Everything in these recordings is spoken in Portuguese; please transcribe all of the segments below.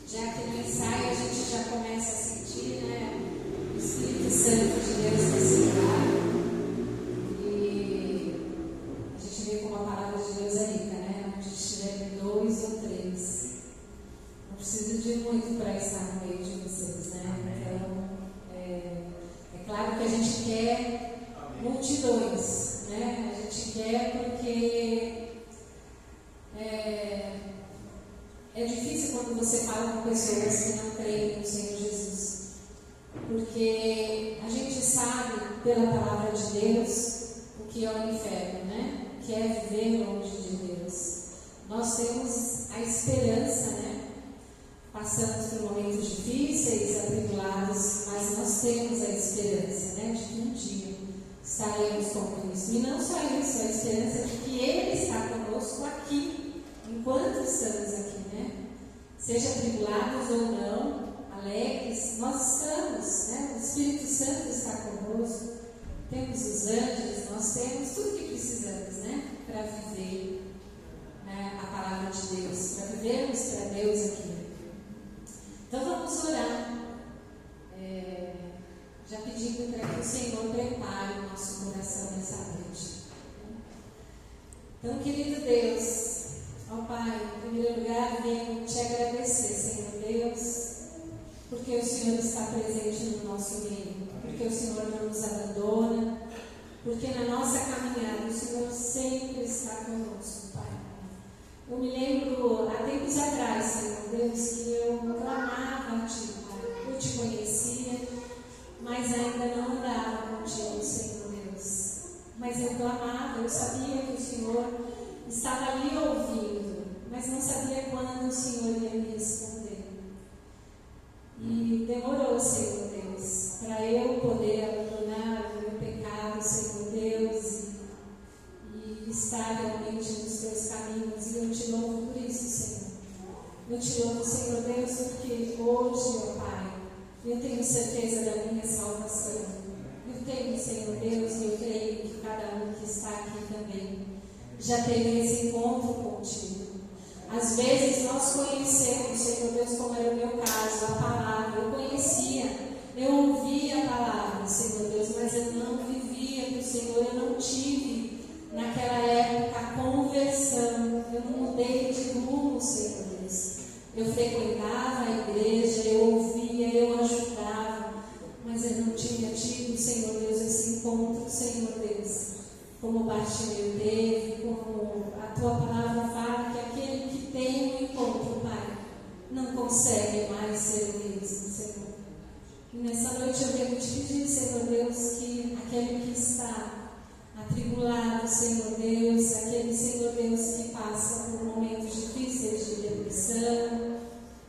Já que no ensaio a gente já começa a sentir, né, o Espírito Santo de Deus nesse lugar. E a gente vê como a palavra de Deus é rica, né? Onde estiver 2 ou 3. Não preciso de muito para estar no meio de vocês, né? Então, é claro que a gente quer multidões, né? A gente quer porque é difícil quando você fala com pessoas que não creem no Senhor Jesus, porque a gente sabe pela palavra de Deus o que é o inferno, né? O que é viver longe de Deus. Nós temos a esperança, né? Passamos por momentos difíceis, atribulados, mas nós temos a esperança, né? De que um dia estaremos com Cristo. E não só isso, a esperança de que Ele está conosco aqui, enquanto estamos aqui, né? Seja atribulados ou não, alegres, nós estamos, né? O Espírito Santo está conosco, temos os anjos, nós temos tudo que precisamos, né? Para viver, né, a palavra de Deus, para vivermos para Deus aqui. Então vamos orar, já pedindo para que o Senhor prepare o nosso coração nessa noite. Então, querido Deus, ó Pai, em primeiro lugar, venho te agradecer, Senhor Deus, porque o Senhor está presente no nosso meio, porque o Senhor não nos abandona, porque na nossa caminhada o Senhor sempre está conosco, Pai. Eu me lembro, há tempos atrás, Senhor Deus, que eu clamava a Ti, Pai. Eu Te conhecia, mas ainda não andava contigo, Senhor Deus. Mas eu clamava, eu sabia que o Senhor estava ali ouvindo, mas não sabia quando o Senhor ia me responder. E demorou, Senhor Deus, para eu poder abandonar o meu pecado, Senhor Deus, e estar realmente nos Teus caminhos. E eu Te louvo por isso, Senhor. Eu Te louvo, Senhor Deus, porque hoje, ó Pai, eu tenho certeza da minha salvação. Eu tenho, Senhor Deus, e eu creio que cada um que está aqui também já teve esse encontro contigo. Às vezes nós conhecemos, Senhor Deus, como era o meu caso, a palavra. Eu conhecia, eu ouvia a palavra, Senhor Deus, mas eu não vivia para o Senhor, eu não tive naquela época a conversão, eu não mudei de rumo, Senhor Deus. Eu frequentava a igreja, eu ouvia, eu ajudava, mas eu não tinha tido, Senhor Deus, esse encontro, Senhor Deus, como Bartimeu teve, como a Tua palavra fala que aquele que tem um encontro, Pai, não consegue mais ser o mesmo, Senhor. E nessa noite eu venho te pedir, Senhor Deus, que aquele que está atribulado, Senhor Deus, aquele, Senhor Deus, que passa por momentos difíceis de depressão,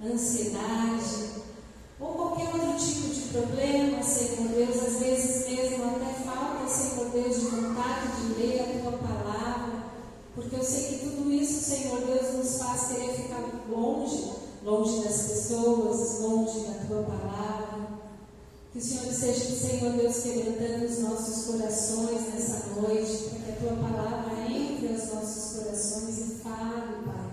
ansiedade, ou qualquer outro tipo de problema, Senhor Deus, às vezes mesmo até falta, Senhor Deus, de vontade de ler a Tua palavra, porque eu sei que tudo isso, Senhor Deus, nos faz querer ficar longe das pessoas, longe da Tua palavra. Que o Senhor esteja, Senhor Deus, quebrantando os nossos corações nessa noite, para que a Tua palavra entre aos nossos corações e fale, Pai.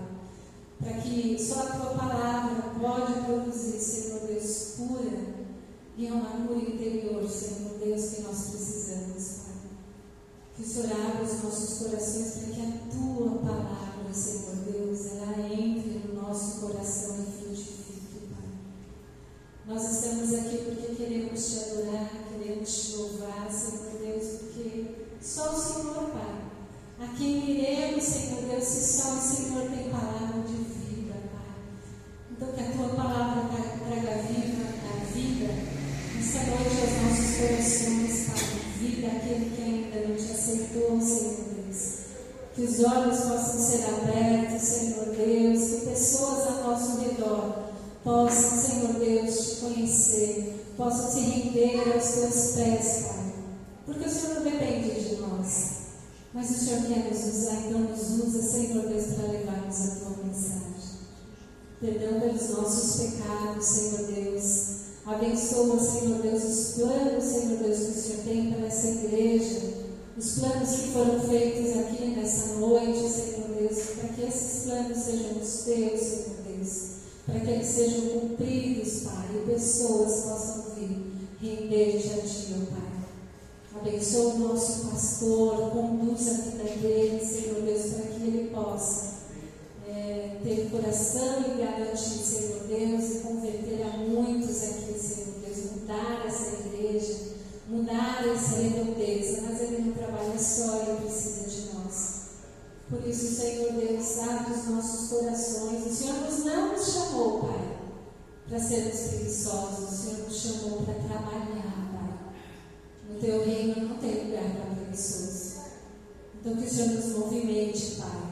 Para que só a Tua palavra pode produzir, Senhor Deus, cura, e é uma cura interior, Senhor Deus, que nós precisamos, Pai. Que o Senhor abra os nossos corações para que a Tua palavra, Senhor Deus, ela entre no nosso coração e frutifique, Pai. Nós estamos aqui porque queremos Te adorar, queremos Te louvar, Senhor Deus, porque só o Senhor, Pai. A quem iremos, Senhor Deus, se só o Senhor tem palavra de vida, Pai. Então que a Tua palavra traga vida nessa noite aos nossos corações, Pai. Vida aquele que ainda não Te aceitou, Senhor Deus. Que os olhos possam ser abertos, Senhor Deus, que pessoas ao nosso redor possam, Senhor Deus, Te conhecer, possam se render aos Teus pés, Pai. Porque o Senhor não depende de nós, mas o Senhor quer nos usar, então nos usa, Senhor Deus, para levarmos a Tua mensagem. Perdão pelos nossos pecados, Senhor Deus. Abençoa, Senhor Deus, os planos, Senhor Deus, que o Senhor tem para essa igreja, os planos que foram feitos aqui nessa noite, Senhor Deus, para que esses planos sejam os teus, Senhor Deus, para que eles sejam cumpridos, Pai, e pessoas possam vir render-te a Ti, ó Pai. Abençoa o nosso pastor, conduz a vida dele, Senhor Deus, para que ele possa ter o coração ligado a Ti, Senhor Deus, e converter a muitos aqui, Senhor Deus, mudar essa igreja, mudar essa redondeza, mas ele não trabalha só, ele precisa de nós. Por isso, Senhor Deus, abre os nossos corações. O Senhor não nos chamou, Pai, para sermos preguiçosos, o Senhor nos chamou para trabalhar, Pai. No Teu reino não tem lugar para preguiçosos. Então que o Senhor nos movimente, Pai,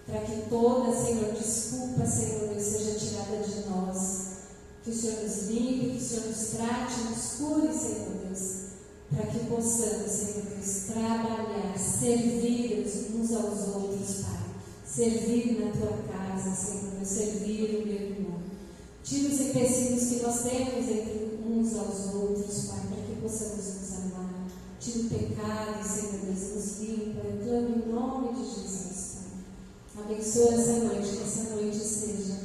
para que toda, Senhor, desculpa, Senhor Deus, seja tirada de nós. Que o Senhor nos limpe, que o Senhor nos trate, nos cure, Senhor Deus, para que possamos, Senhor Deus, trabalhar, servir uns aos outros, Pai. Servir na Tua casa, Senhor Deus, servir o meu irmão. Tira os empecilhos que nós temos entre uns aos outros, Pai, para que possamos nos amar. Tira o pecado, Senhor Deus, nos limpa. Eu clamo em nome de Jesus, Pai. Abençoa essa noite, que essa noite seja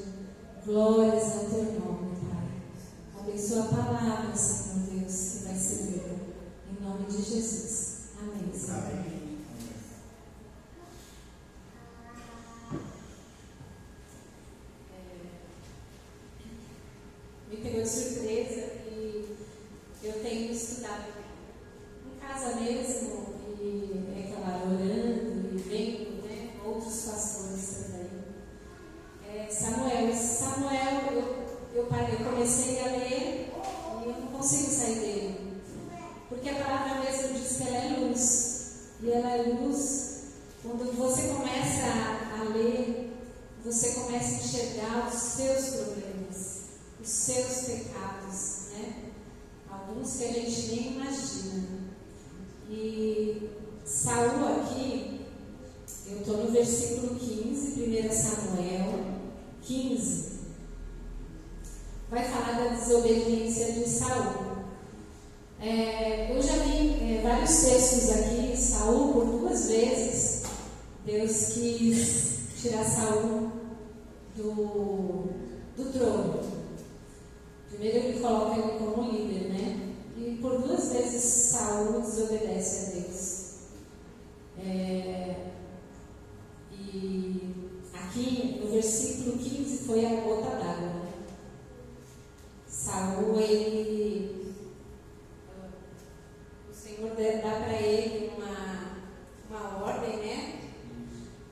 glórias ao Teu nome, Pai. Abençoa a palavra, Senhor Deus, que vai ser lida. Em nome de Jesus. Amém, Senhor. Amém. Me pegou de surpresa e eu tenho estudado em casa mesmo, e é claro, orando e vendo, né, outros pastores também. Samuel, eu comecei a ler e eu não consigo sair dele, porque a palavra mesmo diz que ela é luz, e ela é luz. Quando você começa a ler, você começa a enxergar os seus problemas, os seus pecados, né? Alguns que a gente nem imagina. E Saul aqui, eu estou no versículo 15, 1 Samuel 15, vai falar da desobediência de Saul. Eu já vi vários textos aqui. Saul, por 2 vezes, Deus quis tirar Saul do trono. Primeiro ele coloca ele como líder, né? E por 2 vezes Saul desobedece a Deus. E aqui no versículo 15 foi a gota d'água, né? Saul, o Senhor dá para ele uma ordem, né?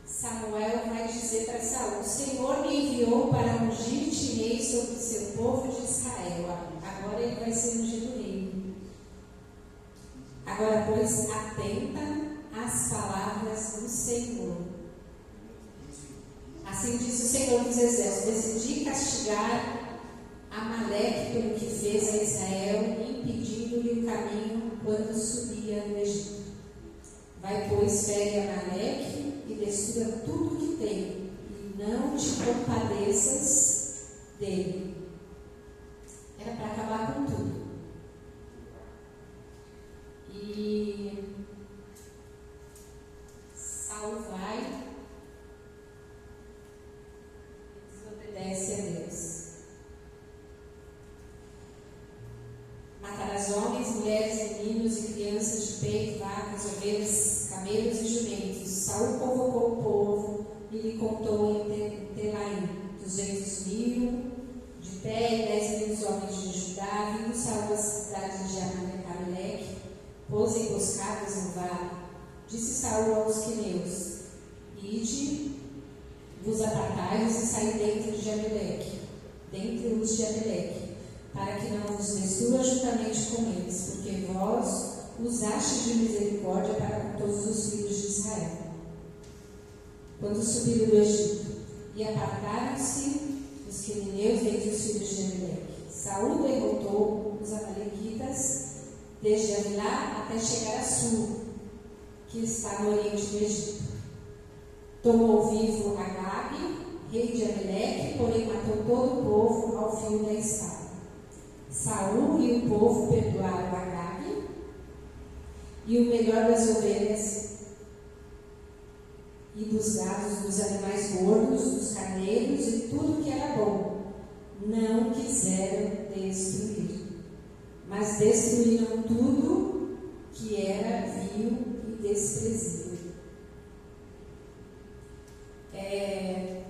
Samuel vai dizer para Saul: o Senhor me enviou para ungir-te rei sobre o seu povo de Israel. Agora ele vai ser ungido rei. Agora, pois, atenta às palavras do Senhor. Assim diz o Senhor dos Exércitos: decidi castigar Amaleque pelo que fez a Israel, impedindo-lhe o caminho quando subia do Egito. Vai, pois, fere Amaleque e destrua tudo que tem, e não te compadeças dele. Era para acabar com tudo. E Saul vai e desobedece a Deus. Matarás homens, mulheres, meninos e crianças de peito, vacas, ovelhas, camelos e jumentos. Saul convocou o povo e lhe contou em Telaim 200.000 de pé e 10.000 homens de Judá. Vindo Saul às cidades de Amaleque, pôs emboscadas no vale. Disse Saul aos queneus: ide, vos apartai-vos e saí dentre os de Amaleque, para que não vos destrua juntamente com eles, porque vós usastes de misericórdia para com todos os filhos de Israel, quando subiram do Egito, e apartaram-se os queneus dentre os filhos de Amaleque. Saul derrotou os amalequitas desde Avilá até chegar a Sur, que está no oriente do Egito. Tomou vivo Agabe, rei de Amaleque, porém matou todo o povo ao fio da espada. Saul e o povo perdoaram Agabe e o melhor das ovelhas e dos gados, dos animais gordos, dos carneiros e tudo que era bom, não quiseram destruir, mas destruíram tudo que era vil e desprezível.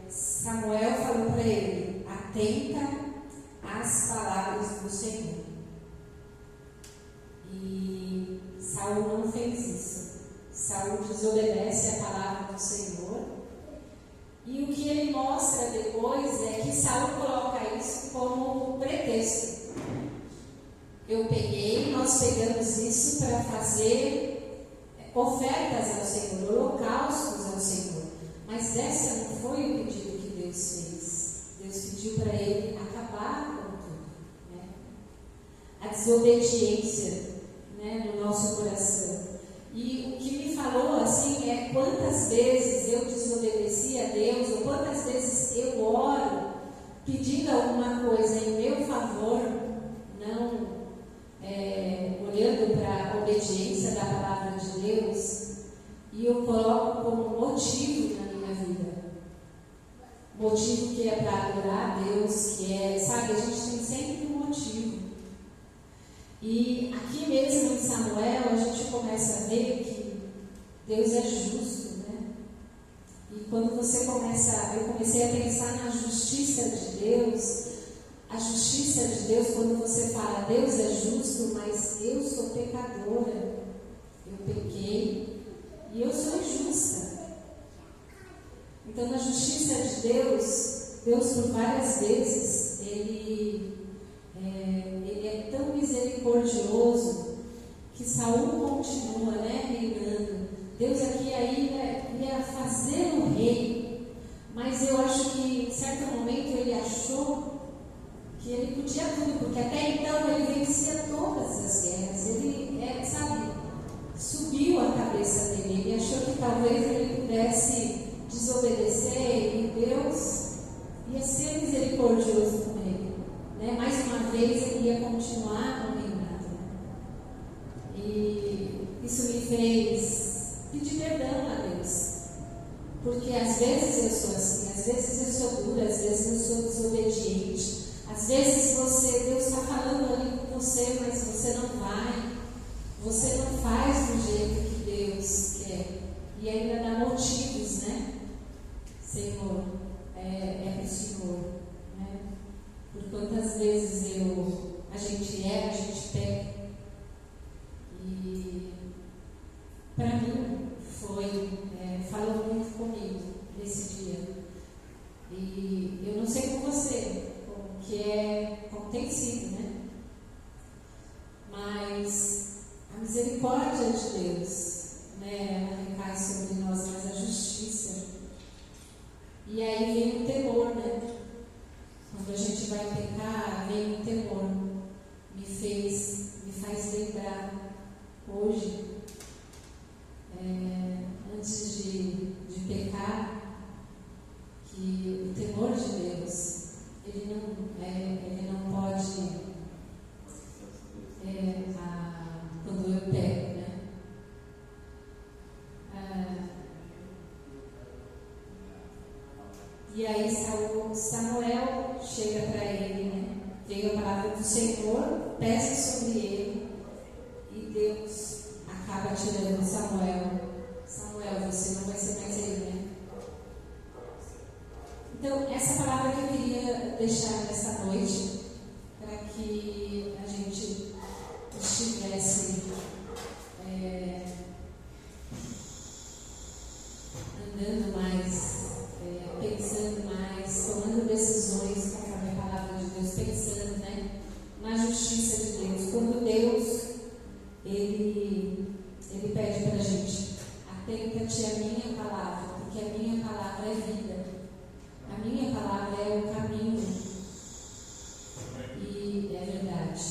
Samuel falou para ele: atenta às palavras do Senhor. E Saul não fez isso. Saul desobedece a palavra do Senhor. E o que ele mostra depois é que Saul coloca isso como pretexto. Nós pegamos isso para fazer ofertas ao Senhor, holocaustos ao Senhor. Mas esse não foi o pedido que Deus fez. Deus pediu para ele acabar com tudo, né? A desobediência, né, no nosso coração. E o que me falou assim é quantas vezes eu desobedeci a Deus, ou quantas vezes eu oro pedindo alguma coisa em meu favor, não olhando para a obediência da palavra de Deus, e eu coloco como motivo na minha vida. Motivo que é para adorar a Deus, que é, sabe, a gente tem sempre um motivo. E aqui mesmo em Samuel a gente começa a ver que Deus é justo, né? E quando eu comecei a pensar na justiça de Deus. A justiça de Deus, quando você fala Deus é justo, mas eu sou pecadora, eu pequei e eu sou injusta. Então, na justiça de Deus por várias vezes, Ele é tão misericordioso que Saul continua, né, reinando. Deus aqui ainda ia fazer o rei, mas eu acho que em certo momento ele achou que ele podia tudo, porque até então ele vencia todas as guerras. Ele, subiu a cabeça dele. Ele achou que talvez ele pudesse desobedecer e Deus ia ser misericordioso com ele, né? Mais uma vez ele ia continuar no reinado. E isso me fez pedir perdão a Deus, porque às vezes eu sou assim, às vezes eu sou dura, às vezes eu sou desobediente. Às vezes Deus está falando ali com você, mas você não vai, você não faz do jeito que Deus quer, e ainda dá motivos, né? Senhor, é para o Senhor, né? Por quantas vezes a gente peca, e para mim falou muito comigo nesse dia, e eu não sei com você, como tem sido, né? Mas a misericórdia de Deus, né, ela recai sobre nós, mas a justiça. E aí vem o temor, né? Quando a gente vai pecar, vem o temor. Me faz lembrar hoje, antes de pecar, que o temor de Deus, ele não pode, quando eu peco, né? E aí Samuel chega para ele, né? Veio a palavra do Senhor, pesa sobre ele, e Deus acaba tirando Samuel, você não vai ser mais ele, né? Então, essa palavra que eu queria deixar nessa noite, para que a gente estivesse andando mais, pensando mais, tomando decisões conforme a palavra de Deus, pensando, né, na justiça de Deus. Quando Deus, Ele pede para a gente: atenta-te à minha palavra, porque a minha palavra é vida. A minha palavra é o caminho e é verdade,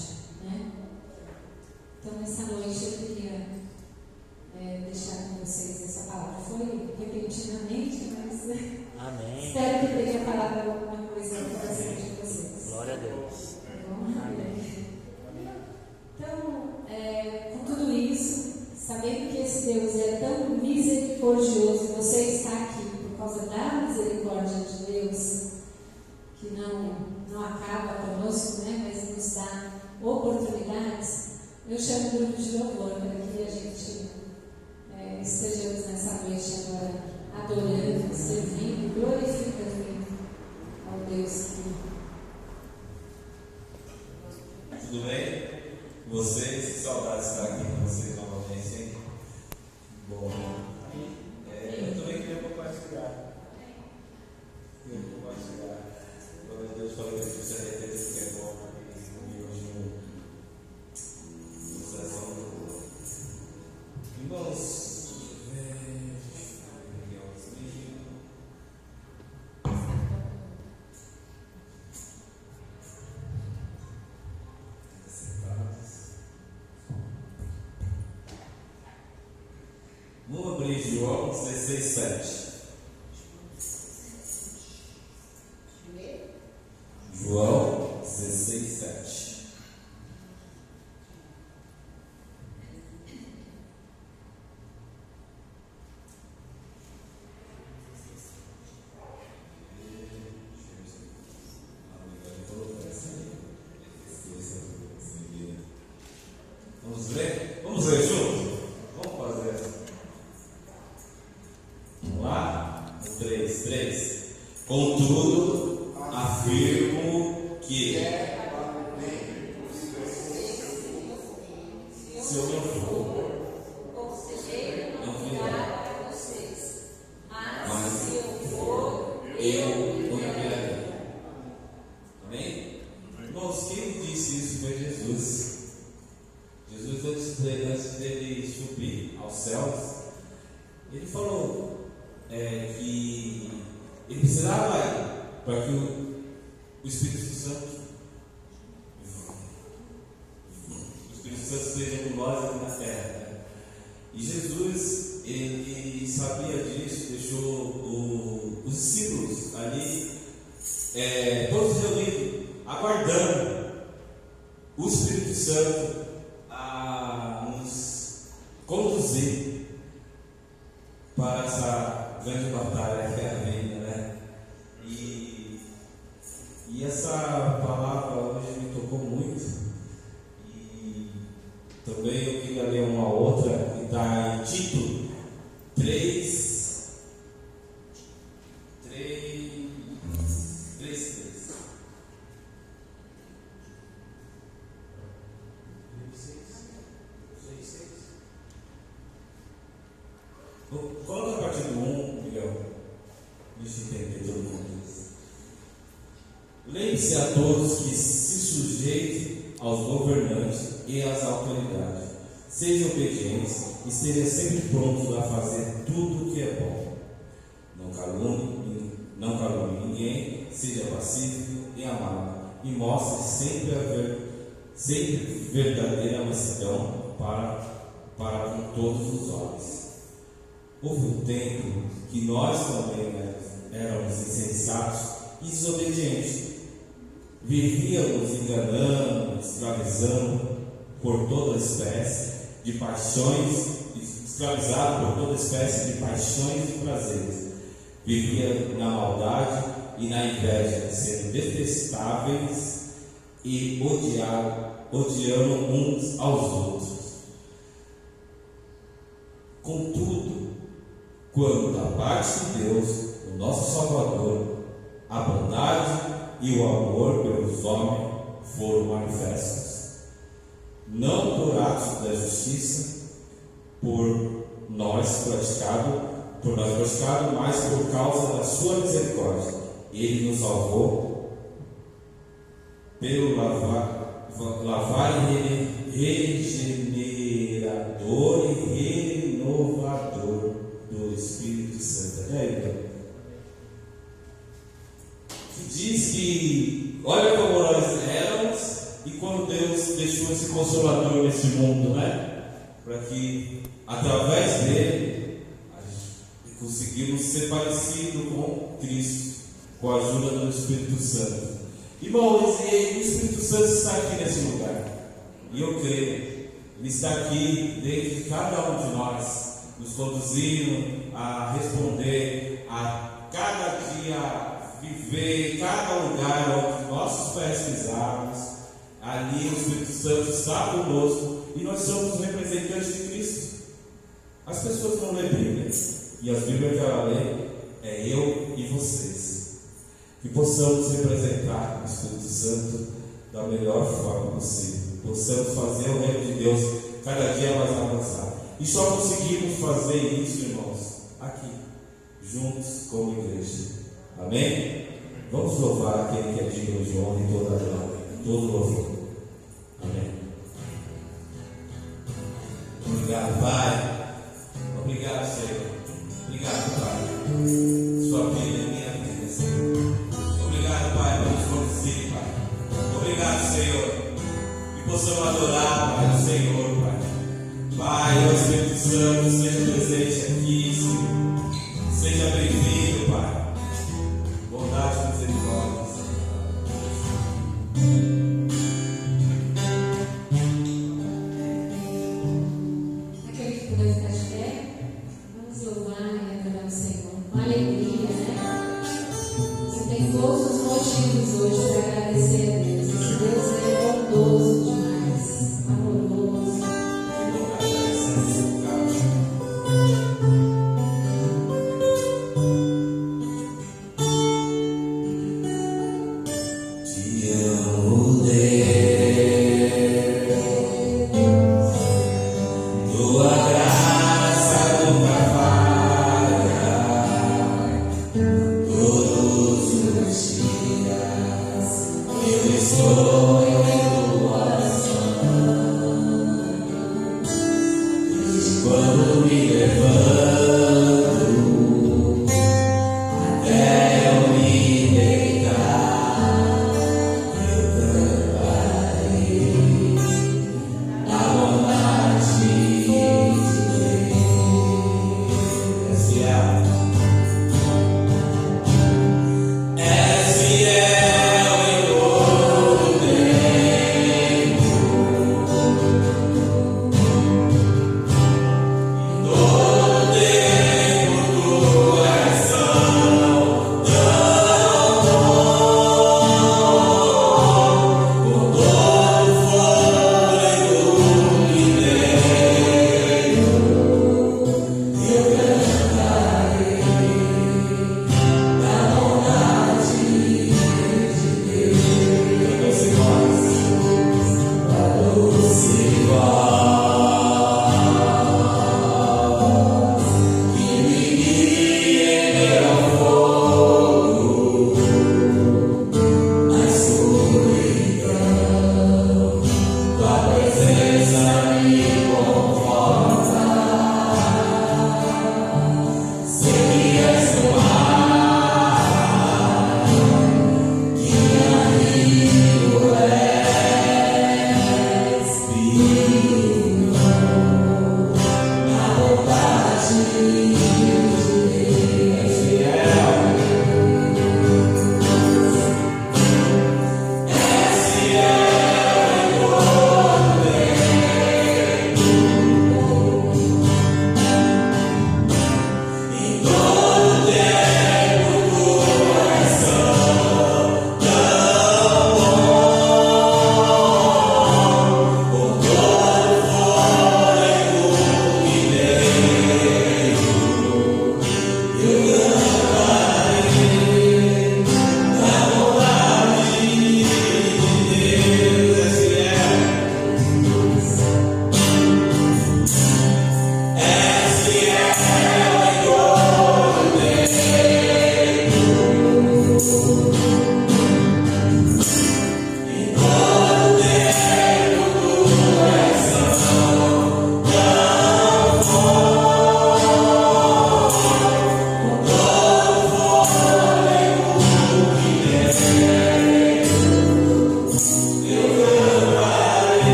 né? Então, essa noite eu queria deixar com vocês essa palavra. Foi repentinamente, mas Amém. Espero que tenha falado alguma coisa no coração de vocês. Glória a Deus. Tá bom? Amém. Então, com tudo isso, misericordioso, e você está aqui por causa da misericórdia de Deus, que não acaba conosco, né, mas nos dá oportunidades, eu chamo o grupo de louvor para que a gente estejamos nessa noite agora adorando, servindo, glorificando ao Deus que... Tudo bem? Vocês, que saudade de estar aqui com vocês novamente, hein? Bom, eu também queria compartilhar. Quando Deus falou que a gente precisa reter isso que é bom, comigo hoje no sessão do... Irmãos, vamos abrir João 16:7. João 16:7. Vamos ler junto? Vamos fazer. Vamos lá? 3. Contudo, afirmo que se eu não for, não virá para vocês, mas se eu for, eu o enviarei. Amém? Irmãos, quem disse isso foi Jesus. Jesus, antes dele subir aos céus, ele falou que ele precisava ir para que o Espírito Santo esteja com nós aqui na terra. E Jesus, ele sabia disso, deixou os discípulos ali, todos reunidos, aguardando o Espírito Santo a nos conduzir para essa grande batalha que é a vida, né? E essa palavra hoje me tocou muito. E também eu queria ler uma outra que está em Tito 3. Coloca a partir do 1, Miguel. Deixa eu entender todo mundo isso. Lembre-se a todos que se sujeitem aos governantes e às autoridades. Sejam obedientes e estejam sempre prontos a fazer tudo o que é bom. Não calune ninguém, seja pacífico e amável, e mostre sempre verdadeira mansidão para com todos os homens. Houve um tempo que nós também éramos insensatos e desobedientes. Vivíamos enganando, escravizando por toda espécie de paixões, e prazeres. Vivia na maldade e na inveja, sendo detestáveis e odiando uns aos outros. Contudo, quando da parte de Deus, o nosso Salvador, a bondade e o amor pelos homens foram manifestos, não por atos da justiça, por nós praticado, mas por causa da sua misericórdia. Ele nos salvou pelo lavar regenerador e renovador do Espírito Santo. Que diz que olha como nós éramos e quando Deus deixou esse Consolador nesse mundo, né? Para que através dele conseguimos ser parecidos com Cristo, com a ajuda do Espírito Santo. Irmãos, o Espírito Santo está aqui nesse lugar, e eu creio, ele está aqui dentro de cada um de nós, nos conduzindo a responder, a cada dia viver, cada lugar onde nossos pés pisarmos, ali o Espírito Santo está conosco e nós somos representantes de Cristo. As pessoas não lêem Bíblia, e as Bíblias que ela lê é eu e vocês. Que possamos representar o Espírito Santo da melhor forma possível. Possamos fazer o reino de Deus cada dia mais avançar. E só conseguimos fazer isso, irmãos, aqui, juntos como igreja. Amém? Vamos louvar aquele que é digno de honra e toda glória, todo louvor. Amém. Obrigado, Pai. Obrigado, Senhor. Obrigado, Pai. Sua vida é minha vida, Senhor. Obrigado, Pai, por nos conduzir, Pai. Obrigado, Senhor. Que possamos adorar, Pai, o Senhor, Pai. Pai, o Espírito Santo, seja presente aqui, Senhor. Seja bem-vindo, Pai. Bondade e misericórdia, Senhor. Aquele que puder ficar de pé, vamos louvar e adorar o Senhor. Uma alegria, né? Você tem todos os motivos hoje para agradecer a Deus. Esse Deus é bondoso demais, amoroso. És fiel em todo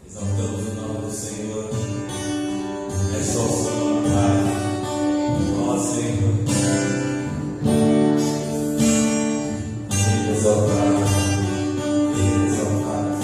Exaltamos o nome do Senhor. É só o seu nome, Pai. Ó Senhor. Exaltado. Exaltado.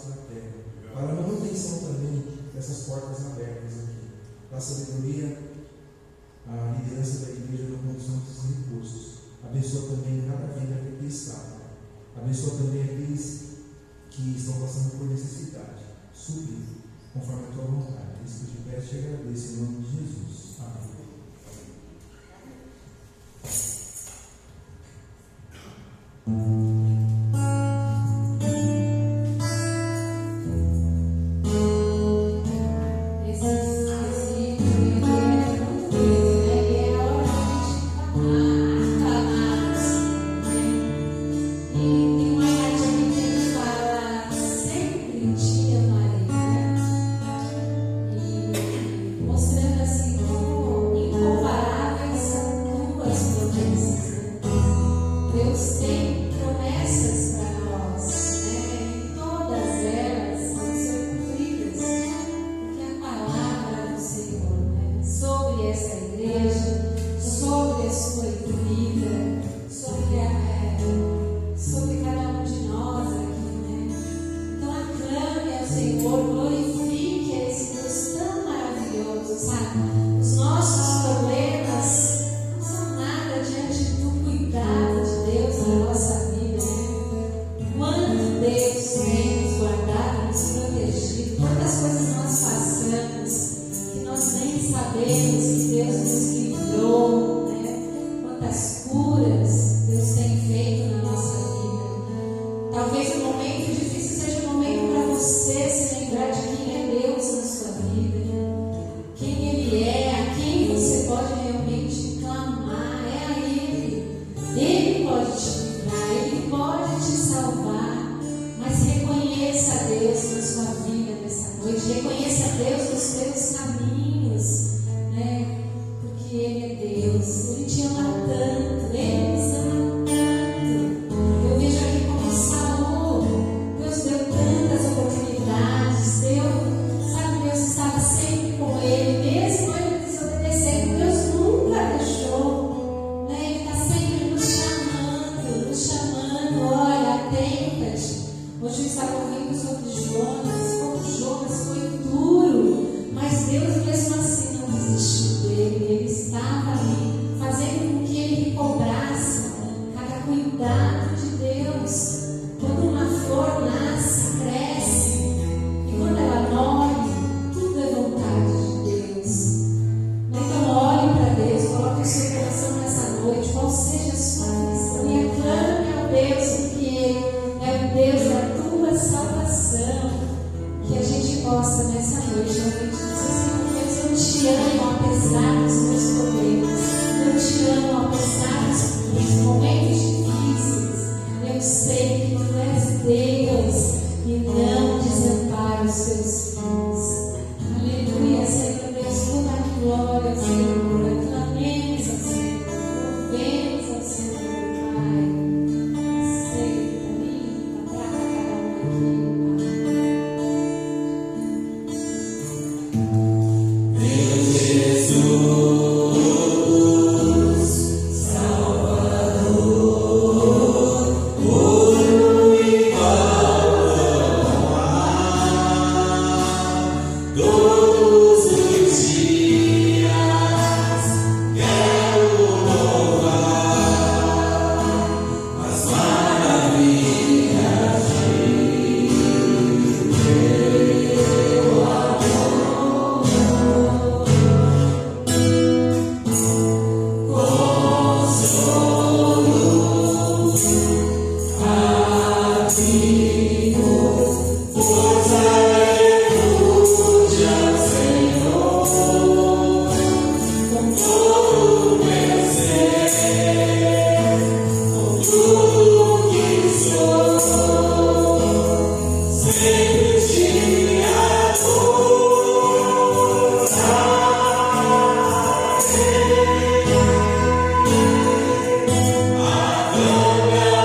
face da terra. Para a manutenção também dessas portas abertas aqui. Dá sabedoria à liderança da igreja na condução desses recursos. Abençoa também cada vida que aqui está. Abençoa também aqueles que estão passando por necessidade. Supre conforme a tua vontade. Isso que eu te peço e te agradeço em nome de Jesus. Amém. Mostrando assim como incomparáveis são tuas promessas. Deus tem promessas para nós, e todas elas vão ser cumpridas, porque a palavra do Senhor, sobre essa igreja, sobre a sua vida, sobre cada um de nós aqui, Então aclame ao Senhor, glorifique a esse Deus tão maravilhoso, sabe? Os nossos problemas não são nada diante do cuidado de Deus na nossa vida, Quanto Deus tem nos guardado, nos protegido, quantas coisas nós passamos que nós nem sabemos que Deus nos livrou, Quantas curas Deus tem feito na nossa vida. Talvez o momento difícil seja um momento para você se lembrar de quem é Deus na sua vida, quem Ele é, a quem você pode realmente clamar, é a Ele. Ele pode te livrar, Ele pode te salvar, mas reconheça a Deus na sua vida nessa noite, reconheça a Deus nos teus caminhos, porque Ele é Deus, Ele te ama tanto, Ele nos ama tanto. Eu vejo aqui como Saul, Deus deu tantas oportunidades, Deus estava sempre com ele, mesmo ele desobedecendo, Deus nunca deixou, Ele está sempre nos chamando, olha, atenta-te. Hoje eu estava ouvindo sobre Jonas, como Jonas foi duro, mas Deus mesmo assim não desistiu dele, Ele estava ali, fazendo com que ele recobrasse cada cuidado de Deus. Quando uma flor nasce, cresce, e quando ela morre, tudo é vontade de Deus. Então olhe para Deus, coloque o seu coração nessa noite, qual seja a sua missão, e aclame ao Deus, porque Ele é o Deus da tua salvação. Que a gente possa nessa noite realmente dizer assim: Deus, eu te amo apesar dos meus problemas, eu te amo apesar dos momentos difíceis. Eu sei que tu és Deus e não desampara os seus filhos. Aleluia, Senhor Deus, toda a glória, Senhor. Aclamemos ao Senhor, louvemos ao Senhor, Pai. Aceita, limpa, trata cada um aqui, Pai. Meu Jesus.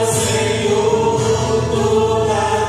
Senhor, toda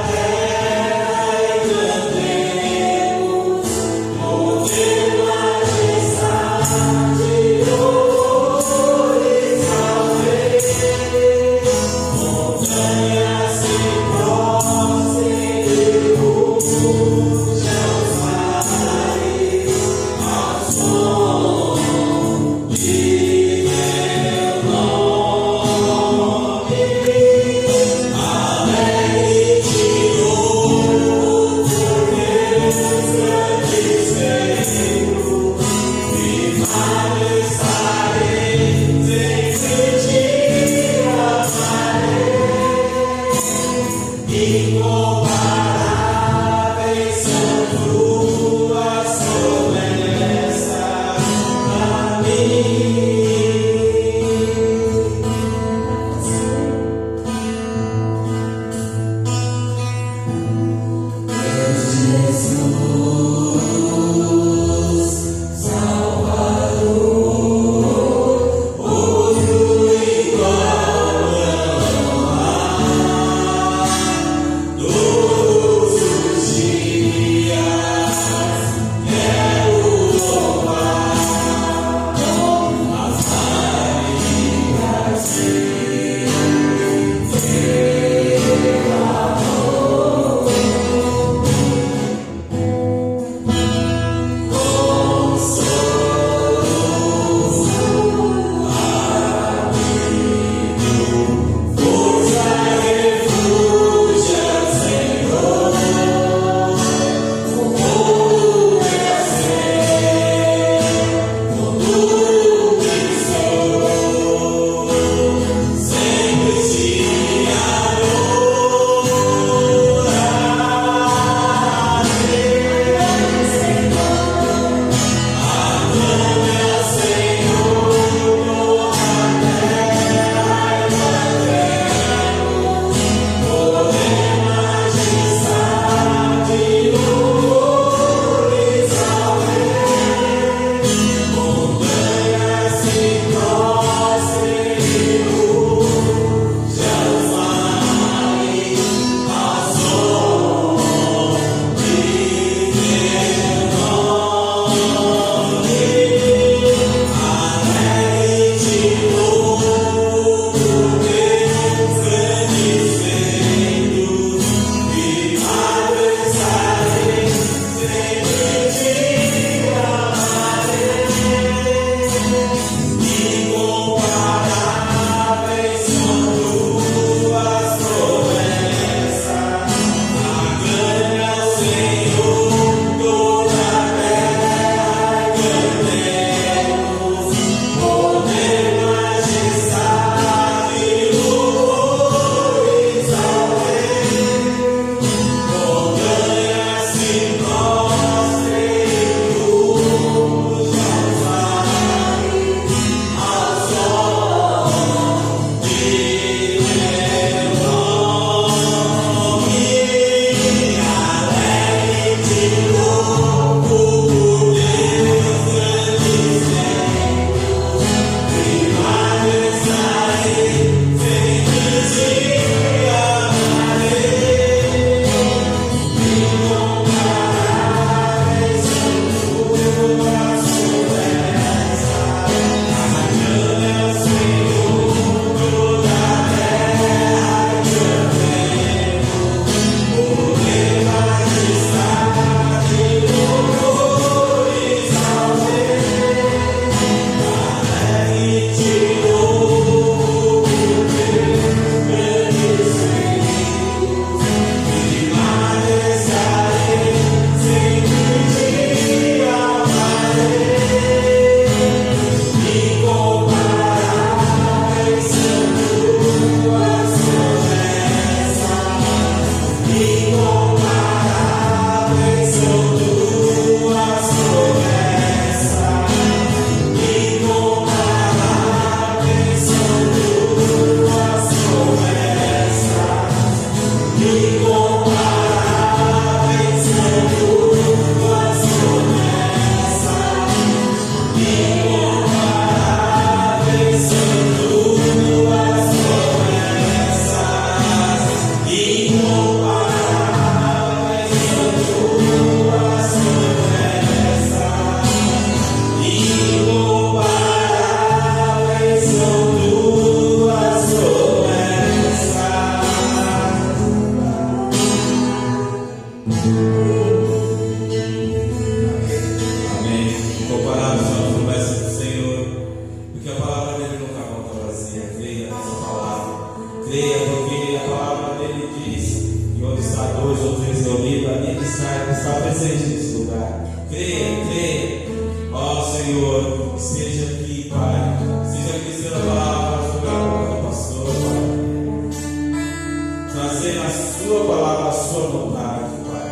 Trazer ser a sua palavra, a sua vontade, Pai.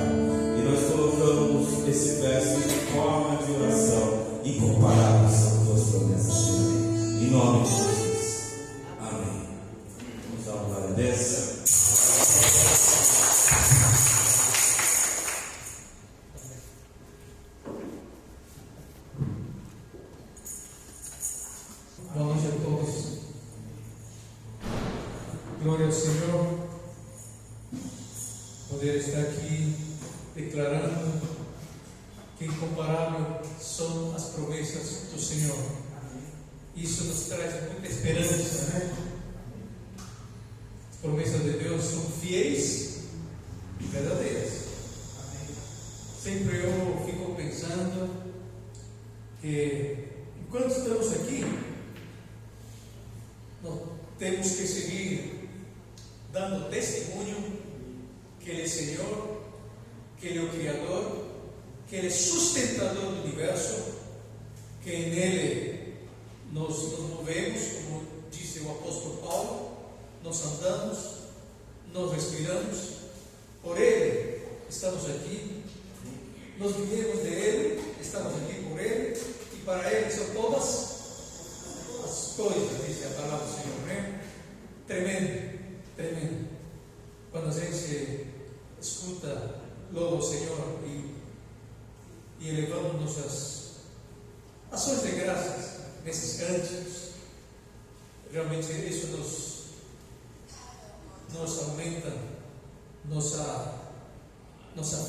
E nós colocamos esse verso de forma de oração, incomparáveis são tuas promessas, Senhor. Em nome de Jesus. Amém. Vamos dar uma glória dessa. Boa noite a todos. Glória ao Senhor. Poder estar aqui declarando que incomparável são as promessas do Senhor. Isso nos traz muita esperança, né? As promessas de Deus são fiéis e verdadeiras. Sempre eu fico pensando que enquanto estamos aqui, nós temos que seguir dando testemunho que Ele é Senhor, que Ele é o Criador, que Ele é sustentador do universo, que nele nós nos movemos, como disse o apóstolo Paulo, nós andamos, nós respiramos, por Ele estamos aqui, nós vivemos de Ele, estamos aqui por Ele, e para Ele são todas as coisas, diz a palavra do Senhor, né? Tremendo, tremendo. Quando a gente escuta louva ao Senhor e elevamos nossas ações de graças nesses cânticos, realmente isso nos aumenta, nossa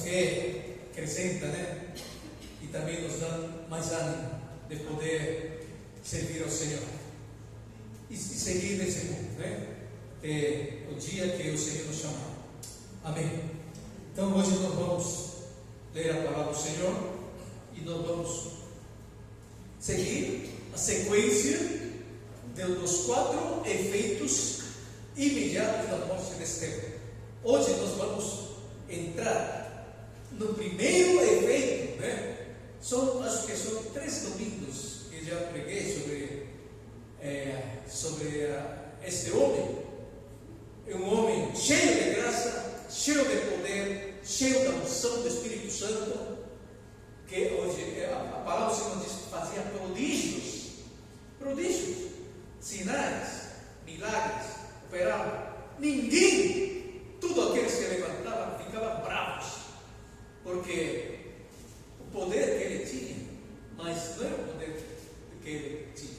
fé acrescenta, né? E também nos dá mais ânimo de poder servir ao Senhor e seguir nesse mundo, né? Até o dia que o Senhor nos chamar. Amém. Então hoje nós vamos ler a palavra do Senhor e nós vamos seguir a sequência dos 4 efeitos imediatos da morte de Estevão. Hoje nós vamos entrar no primeiro efeito, né? Acho que são 3 domingos que já preguei sobre este homem. É um homem cheio de graça, cheio de poder, cheio da unção do Espírito Santo, que hoje a palavra do Senhor diz que fazia prodígios, sinais, milagres, operava. Ninguém, tudo aqueles que levantavam, ficavam bravos, porque o poder que ele tinha, mas não era o poder que ele tinha,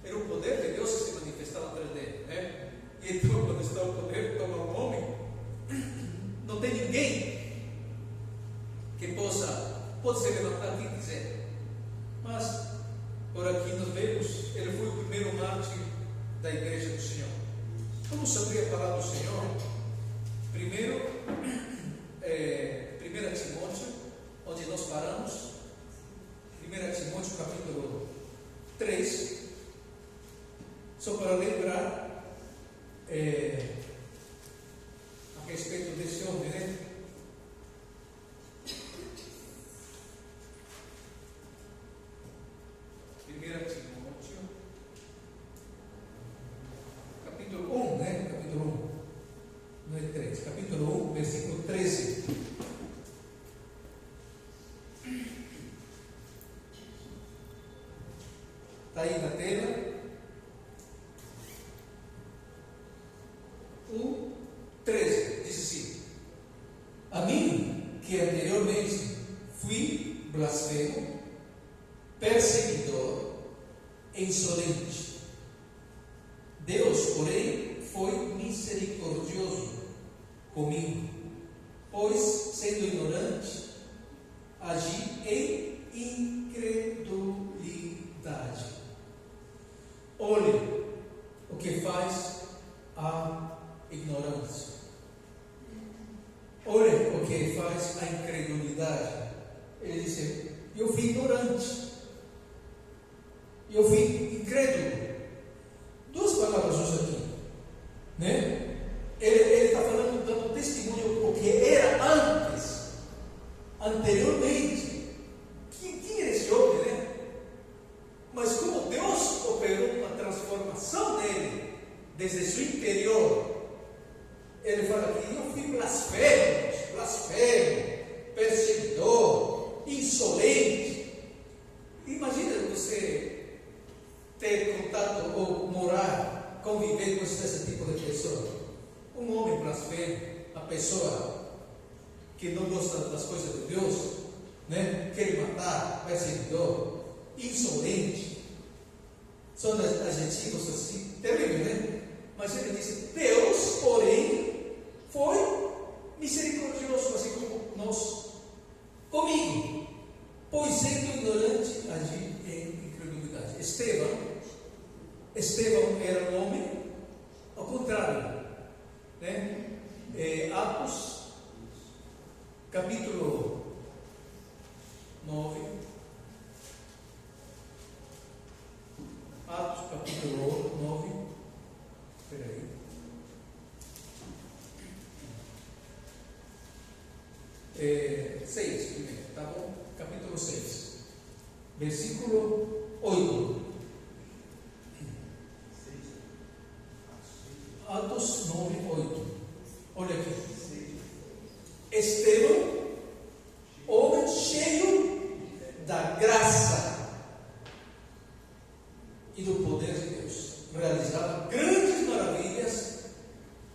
era o poder de Deus que se manifestava atrás dele, né? E então, quando está o poder, toma um homem, não tem ninguém que pode se levantar quem quiser. Mas, por aqui nós vemos, ele foi o primeiro mártir da igreja do Senhor. Vamos abrir a palavra do Senhor. Primeiro, 1 Timóteo, onde nós paramos. 1 Timóteo capítulo 3. Só para lembrar a respeito desse homem, né? Timóteo, capítulo 1, né? Capítulo 1, não é 3, capítulo 1, versículo 13. Está aí na tela. 1:13 diz assim: a mim, que anteriormente fui blasfemo, perseguidor, insolente, Deus, porém, foi misericordioso comigo, pois, sendo ignorante, agi em incredulidade. Olhe o que faz a ignorância. Olha o que faz a incredulidade. Ele disse: eu fui ignorante, eu fui incrédulo. 2 palavras usam aqui, né? Ele está falando, dando testemunho o que era anteriormente. Quem era esse homem, né? Mas como Deus operou uma transformação nele desde seu interior, ele fala que blasfemo, perseguidor, insolente. Imagina você ter contato ou morar, conviver com esse tipo de pessoa. Um homem blasfemo, a pessoa que não gosta das coisas de Deus, né? Quer matar, perseguidor, insolente. São adjetivos assim, terríveis, né? Mas ele disse: Deus, porém, foi misericordioso, assim como nós, comigo, pois sendo ignorante, agi em incredulidade. Estevão era um homem ao contrário, né? Atos, capítulo 9. Atos, capítulo 9. Espera aí. Seis primeiro, tá bom? Capítulo 6, versículo 8. Atos 9, 8. Olha aqui. Estevão, homem cheio da graça e do poder de Deus, realizava grandes maravilhas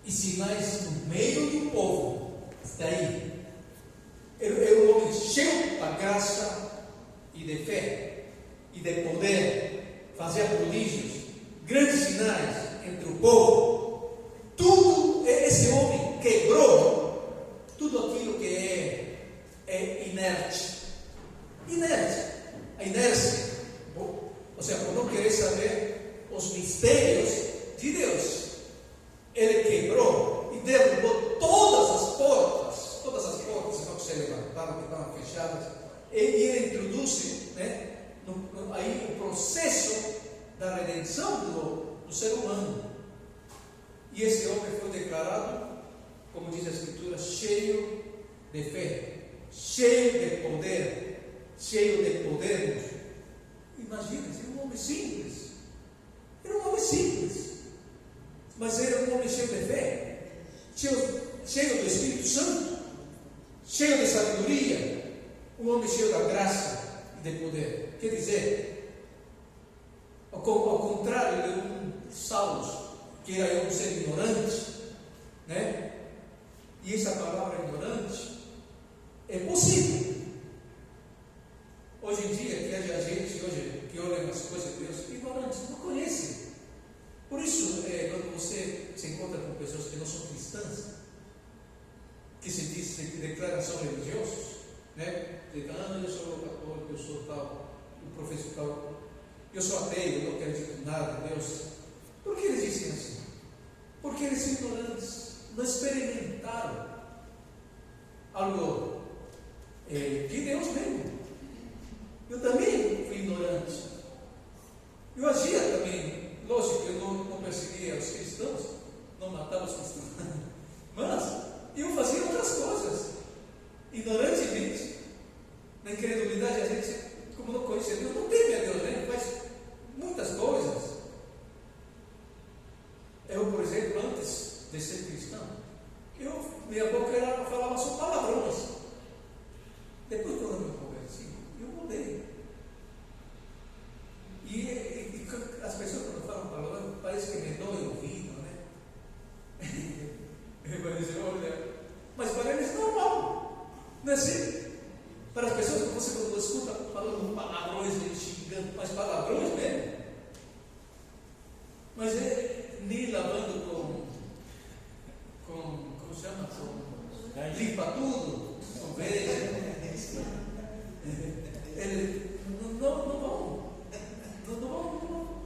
e sinais no meio do povo. Daí, era um homem cheio da graça e de fé e de poder, fazia prodígios, grandes sinais entre o povo. Tudo, esse homem quebrou tudo aquilo que é inerte. A inércia, ou seja, por não querer saber os mistérios de Deus, ele quebrou e derrubou todas as portas que se levantavam, que estavam fechadas, e ele introduz, né, aí o processo da redenção do ser humano. E esse homem foi declarado, como diz a Escritura, cheio de fé, cheio de poder. Imagina, era um homem simples. Mas era um homem cheio de fé, cheio do Espírito Santo, cheio de sabedoria, um homem cheio da graça e de poder. Quer dizer, ao contrário de um Saulo, que era um ser ignorante, né? E essa palavra ignorante é possível. Hoje em dia, que haja gente que olha as coisas de Deus ignorantes, não conhece. Por isso, quando você se encontra com pessoas que não são cristãs, que se declaram são religiosos, né? Dizem: eu sou católico, eu sou tal, o professor tal, eu sou ateu, eu não acredito em nada de Deus. Por que eles dizem assim? Porque eles são ignorantes, não experimentaram algo de Deus mesmo. Eu também fui ignorante. Eu agia também, lógico que eu não perseguia os cristãos, não matava os cristãos, mas eu fazia outras coisas, ignorantemente. Na incredulidade, a gente, como não conhecia Deus, não teme a Deus, né? Faz muitas coisas. Eu, por exemplo, antes de ser cristão, minha boca falava só palavrões. Depois que eu me converti, eu mudei. E as pessoas, quando falam palavrão, parece que me dói o ouvido, né? Eu vou dizer: olha, mas para eles é normal, não é assim? Para as pessoas, quando você escuta falando palavrões, xingando, mas palavrões mesmo. Mas nem lavando com como se chama? Limpa tudo, com verde. Ele não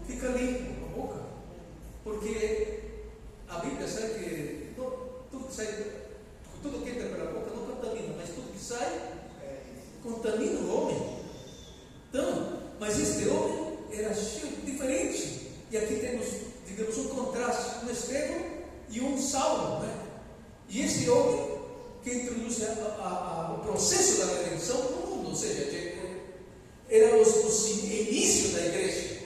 fica limpo a boca, porque a Bíblia sabe que tudo que entra pela boca não contamina, mas tudo que sai contamina o homem. Então, mas este homem era cheio, diferente. E aqui temos, digamos, um contraste, um Estevão e um Saulo, né? E esse homem que introduz o processo da redenção no mundo, ou seja, era o início da igreja.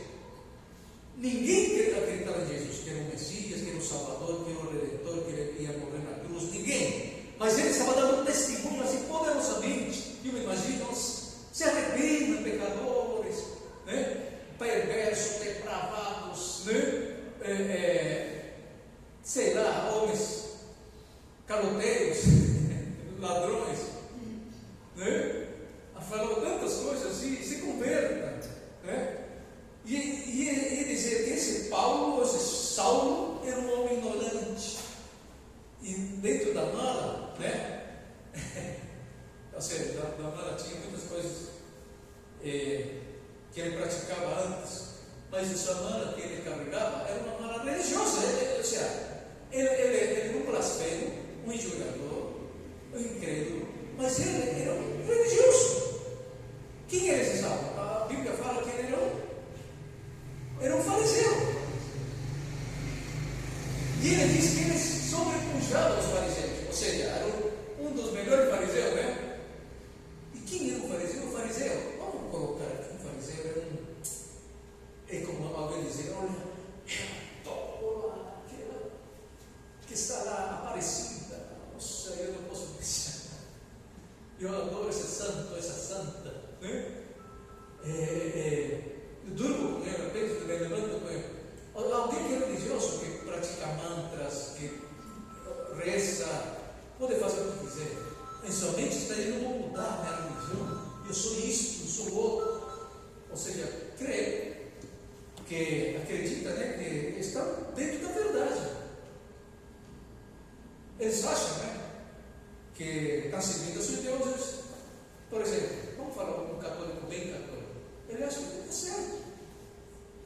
Ninguém acreditava em Jesus, que era o Messias, que era o Salvador, que era o Redentor, que ele ia morrer na cruz. Ninguém. ladrões, né? Falou tantas coisas assim, se converta, né? E dizer que esse Paulo, esse Saulo, era um homem ignorante. E dentro da mala, né? Ou seja, da mala tinha muitas coisas que ele praticava antes, mas essa mala que ele carregava era uma mala religiosa. Ou seja, ele era um blasfemo, um injurador, um incrédulo, mas ele era um religioso. Quem era esse Saulo? A Bíblia fala que ele era um fariseu. E ele diz que ele sobrepujava os fariseus, ou seja, era um dos melhores fariseus, né? E quem era o fariseu? O fariseu, vamos colocar aqui, o fariseu era é como alguém dizer, olha, aquela que está lá aparecida, nossa, eu não posso deixar. Eu adoro esse santo, essa santa, né? Eu durmo com ele, eu me levanto com ele. Alguém que é religioso, que pratica mantras, que reza, pode fazer o que quiser. Mas somente está dizendo, eu vou mudar a minha religião. Eu sou isto, eu sou outro. Ou seja, crê, que acredita, né, que está dentro da verdade. Eles acham, né, que estão seguindo os seus deuses. Por exemplo, vamos falar com um católico bem católico. Ele acha que está certo.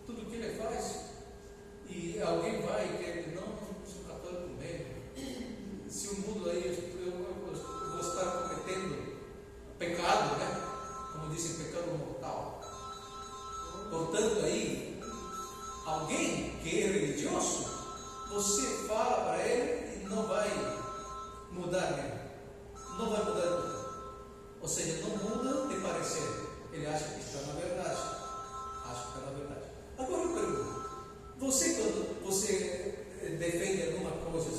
Tudo que ele faz. E alguém vai e quer que não, sou católico mesmo. Se o mundo aí, eu vou estar cometendo pecado, né? Como dizem, pecado mortal. Portanto, aí, alguém que é religioso, você fala para ele e não vai mudar nele. Não vai mudar tudo. Ou seja, não muda de parecer. Ele acha que está na verdade. Acha que está na verdade. Agora eu pergunto. Você, quando você defende alguma coisa,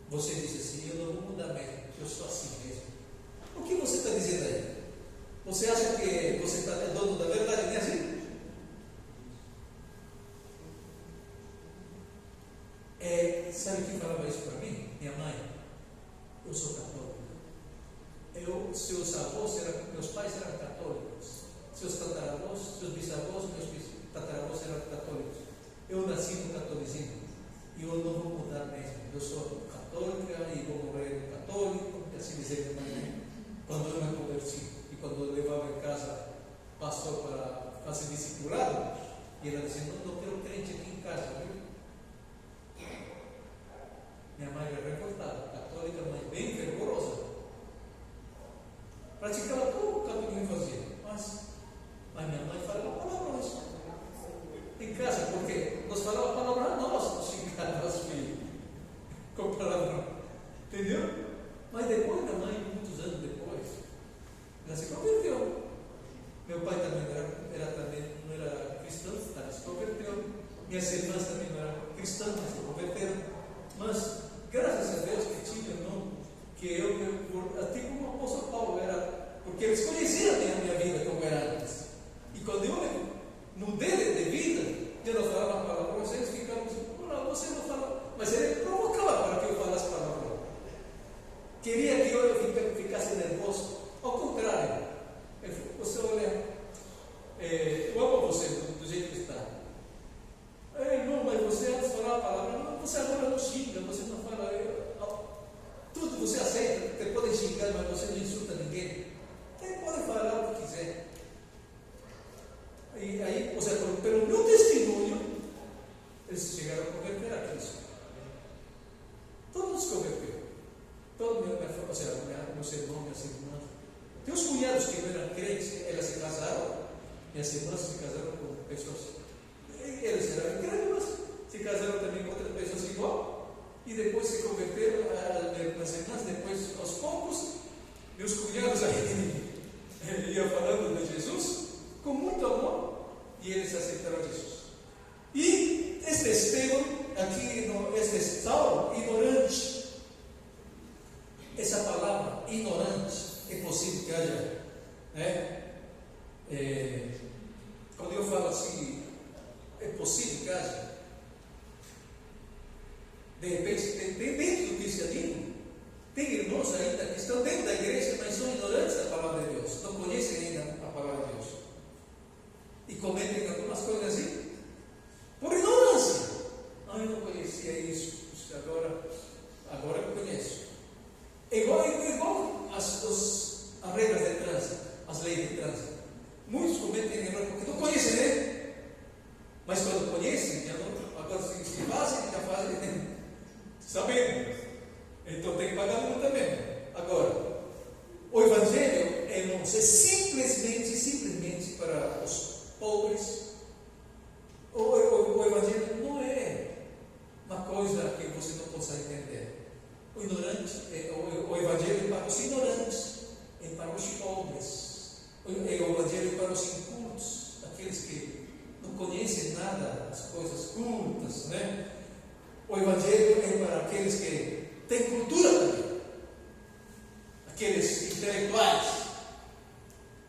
você diz assim, eu não vou mudar mesmo, eu sou assim mesmo. O que você está dizendo aí? Você acha que você é dono da verdade, não é assim? Sabe quem falava isso para mim? Minha mãe. Eu sou católico. Meus pais eram católicos. Seus tataravós, seus bisavós, meus tataravós eram católicos. Eu nasci no catolicismo e eu não vou mudar mesmo. Eu sou católica e vou morrer católico, e assim dizer minha mãe, quando eu me converti. E quando eu levava em casa pastor para fazer discipulado, e ela dizia, não quero crente aqui em casa, viu? Minha mãe era revoltada, católica, mas bem fervorosa. Praticava tudo o que o catolicismo fazia, mas minha mãe falava palavrões em casa, porque nós falávamos palavrão nós xingávamos os filhos com palavrão, entendeu? Mas depois, minha mãe, muitos anos depois, ela se converteu. Meu pai também não era cristão, ela se converteu. Minhas irmãs também não eram cristãs, mas se converteram. Mas, graças a Deus que tinha irmão, que até como o apóstolo Paulo era, porque eles conheciam a minha vida como era antes. E quando eu mudei de vida, eu não falava palavrões, eles ficavam assim, você não fala, mas ele provocava para que eu falasse palavrão. Queria que eu ficasse nervoso. Ao contrário, ele falou, você olha, eu amo você do jeito que está. Não, mas você antes falava palavrão, não, você agora não xinga, você não fala, tudo você aceita, você pode xingar, mas você não insulta ninguém. Você pode falar o que quiser. E aí, ou seja, pelo meu testemunho, eles chegaram a converter a Cristo. Todos se converteram. Meus irmãos, minhas irmãs. Tem os cunhados que não eram crentes, elas se casaram, minhas irmãs se casaram com pessoas. Eles eram incrédulos, se casaram também com outras pessoas igual, e depois se converteram, minhas irmãs, depois, aos poucos, meus cunhados aí iam falando de Jesus, com muito amor, e eles aceitaram Jesus. E este Estevão, aqui, este Saulo, ignorante. Essa palavra, ignorante, é possível que haja, né? Quando eu falo assim, é possível que haja, de repente, dentro do cristianismo, tem irmãos ainda que estão dentro da igreja, mas são ignorantes da palavra de Deus, não conhecem ainda a palavra de Deus. E cometem algumas coisas assim, por ignorância. Ah, eu não conhecia isso, agora eu conheço. É igual as regras de trânsito, as leis de trânsito. Muitos cometem erro porque não conhecem, né? Mas quando conhecem, agora se fazem, já fazem sabendo. Então tem que pagar multa também. Agora, o Evangelho, irmãos, é simplesmente para os pobres. O Evangelho não é uma coisa que você não possa entender. O Evangelho é para os ignorantes, é para os pobres. O Evangelho é para os incultos, aqueles que não conhecem nada, as coisas cultas, né? O Evangelho é para aqueles que têm cultura também, aqueles intelectuais.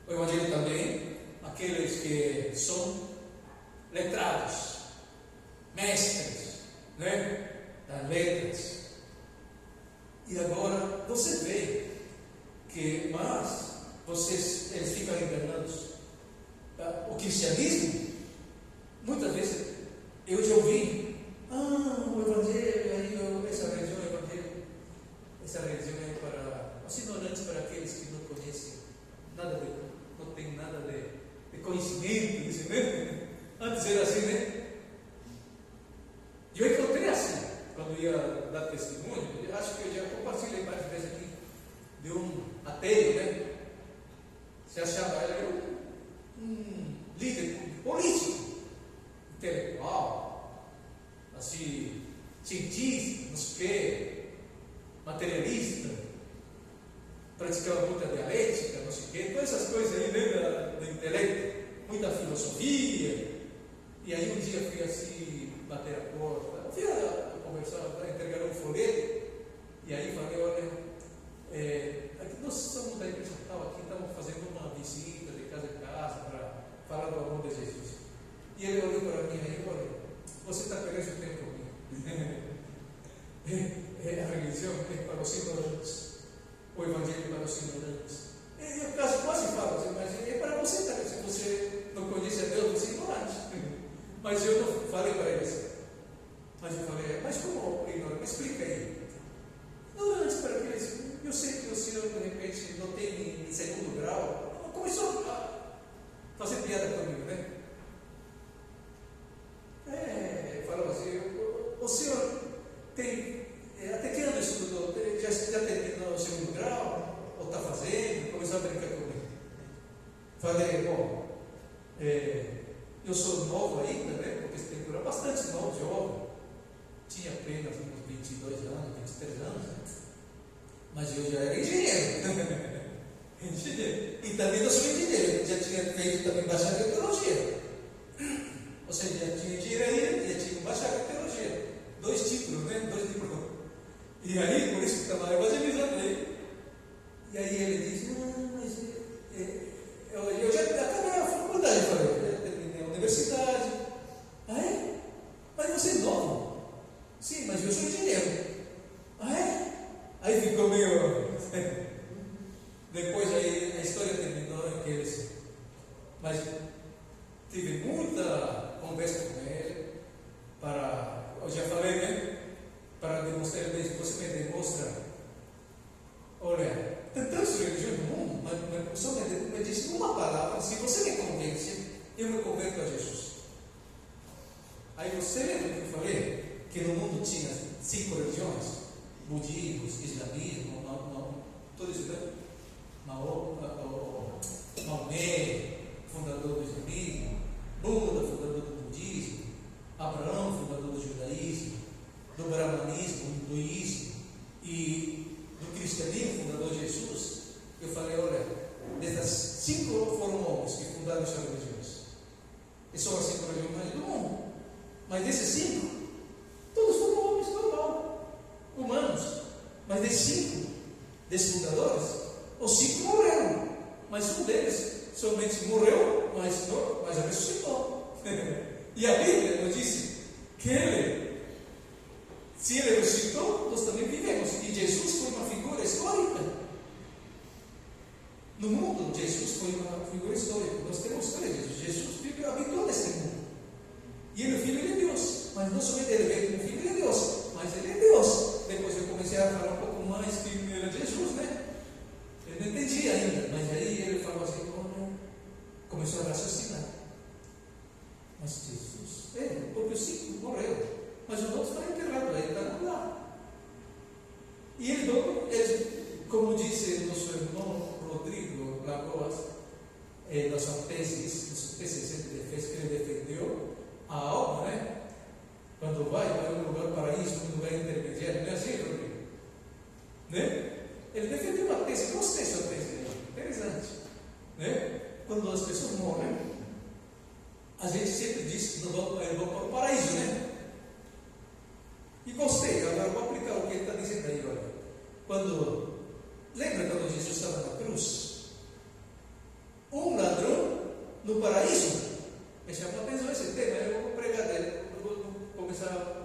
O Evangelho também, aqueles que são letrados, mestres, né? Das letras. E agora você vê que, eles ficam enganados. O cristianismo, muitas vezes, eu já ouvi, o Evangelho, essa religião é Evangelho, essa religião é para os ignorantes, para aqueles que não conhecem nada, não tem nada de conhecimento, isso mesmo. Antes era assim, né? E eu encontrei assim, quando ia dar testemunho, acho que eu já compartilhei várias vezes aqui, de um ateu, né? Se achava ele um líder político, intelectual, assim, cientista, não sei o quê, materialista, praticava muita dialética, não sei o quê, todas essas coisas aí, né, do intelecto, muita filosofia. E aí um dia fui assim, bater a porta, fui conversar, entregar um folheto, e aí falei, olha, aqui nós somos da igreja tal, aqui estamos fazendo uma visita de casa em casa para falar do amor de Jesus. E ele olhou para mim aí, olha, você está perdendo tempo comigo. A religião é para os ignorantes, o Evangelho é para os ignorantes. Eu quase falo assim, mas é para você também, se você não conhece a Deus, você é ignorante. Mas eu não falei para eles. Mas eu falei, mas como ignorante? Me explica aí. Ignorante para aqueles. Eu sei que o senhor, de repente, não tem segundo grau. Começou a fazer piada comigo, né? Falou assim, o senhor tem. Até que ano estudou? Já terminou o segundo grau? Ou está fazendo? Começou a brincar comigo. Falei, bom, eu sou novo ainda, né? Porque esse tempo era bastante novo, jovem. Tinha apenas uns 22 anos, 23 anos. Né? Mas eu já era engenheiro. E também não sou engenheiro. Já tinha feito também bacharel em teologia. Ou seja, já tinha engenharia, já tinha bacharel em teologia. 2 títulos, né? 2 diplomas. E aí, por isso que estava evangelizando ele. E aí ele disse, não, mas eu já acabei a faculdade, eu falei, já terminei a universidade. Ah, é? Mas você é novo? Sim, mas eu sou engenheiro. Ah, é? Aí ficou meio... Depois aí a história terminou em que eles... Mas tive muita conversa com ele para... Eu já falei, né? Para demonstrar, você me demonstra, olha, tem tantas religiões no mundo, mas só me disse uma palavra, se você me convence, eu me converto a Jesus. Aí você lembra que eu falei que no mundo tinha 5 religiões? Budismo, islamismo, tudo isso, né? Maomé, fundador do islamismo, Buda, fundador do budismo, Abraão, fundador do judaísmo, do brahmanismo, do hinduísmo e do cristianismo, fundador de Jesus. Eu falei, olha, dessas 5 foram homens que fundaram essas religiões. E são as 5 religiões do mundo. Mas desses 5, todos foram homens normal, humanos. Mas desses 5, desses fundadores, os 5 morreram. Mas um deles somente morreu, mas ressuscitou. E a Bíblia nos disse que ele, se ele ressuscitou, nós também vivemos. E Jesus foi uma figura histórica. No mundo, Jesus foi uma figura histórica. Nós temos história de Jesus. Jesus habitou nesse mundo. E ele é filho de Deus. Mas não somente ele veio como filho de Deus, mas ele é Deus. Depois eu comecei a falar um pouco mais que ele era Jesus, né? Eu não entendi ainda. Mas aí ele falou assim, começou a raciocinar. Mas Jesus, o próprio Chico morreu. Mas o outro está enterrado aí, está lá. E ele, como disse nosso irmão Rodrigo Lagoas, nossa tese de defesa que ele defendeu, a alma, né? Quando vai para um lugar paraíso, um lugar intermediário, não é assim, Rodrigo? Né? Ele defendeu uma tese, gostei dessa tese, interessante. Né? Quando as pessoas morrem, a gente sempre diz que não vão para o paraíso, né? E gostei, agora vou aplicar o que ele está dizendo aí, olha. Lembra quando Jesus estava na cruz? Um ladrão no paraíso? Me chamou a atenção esse tema, eu vou pregar dele, eu vou começar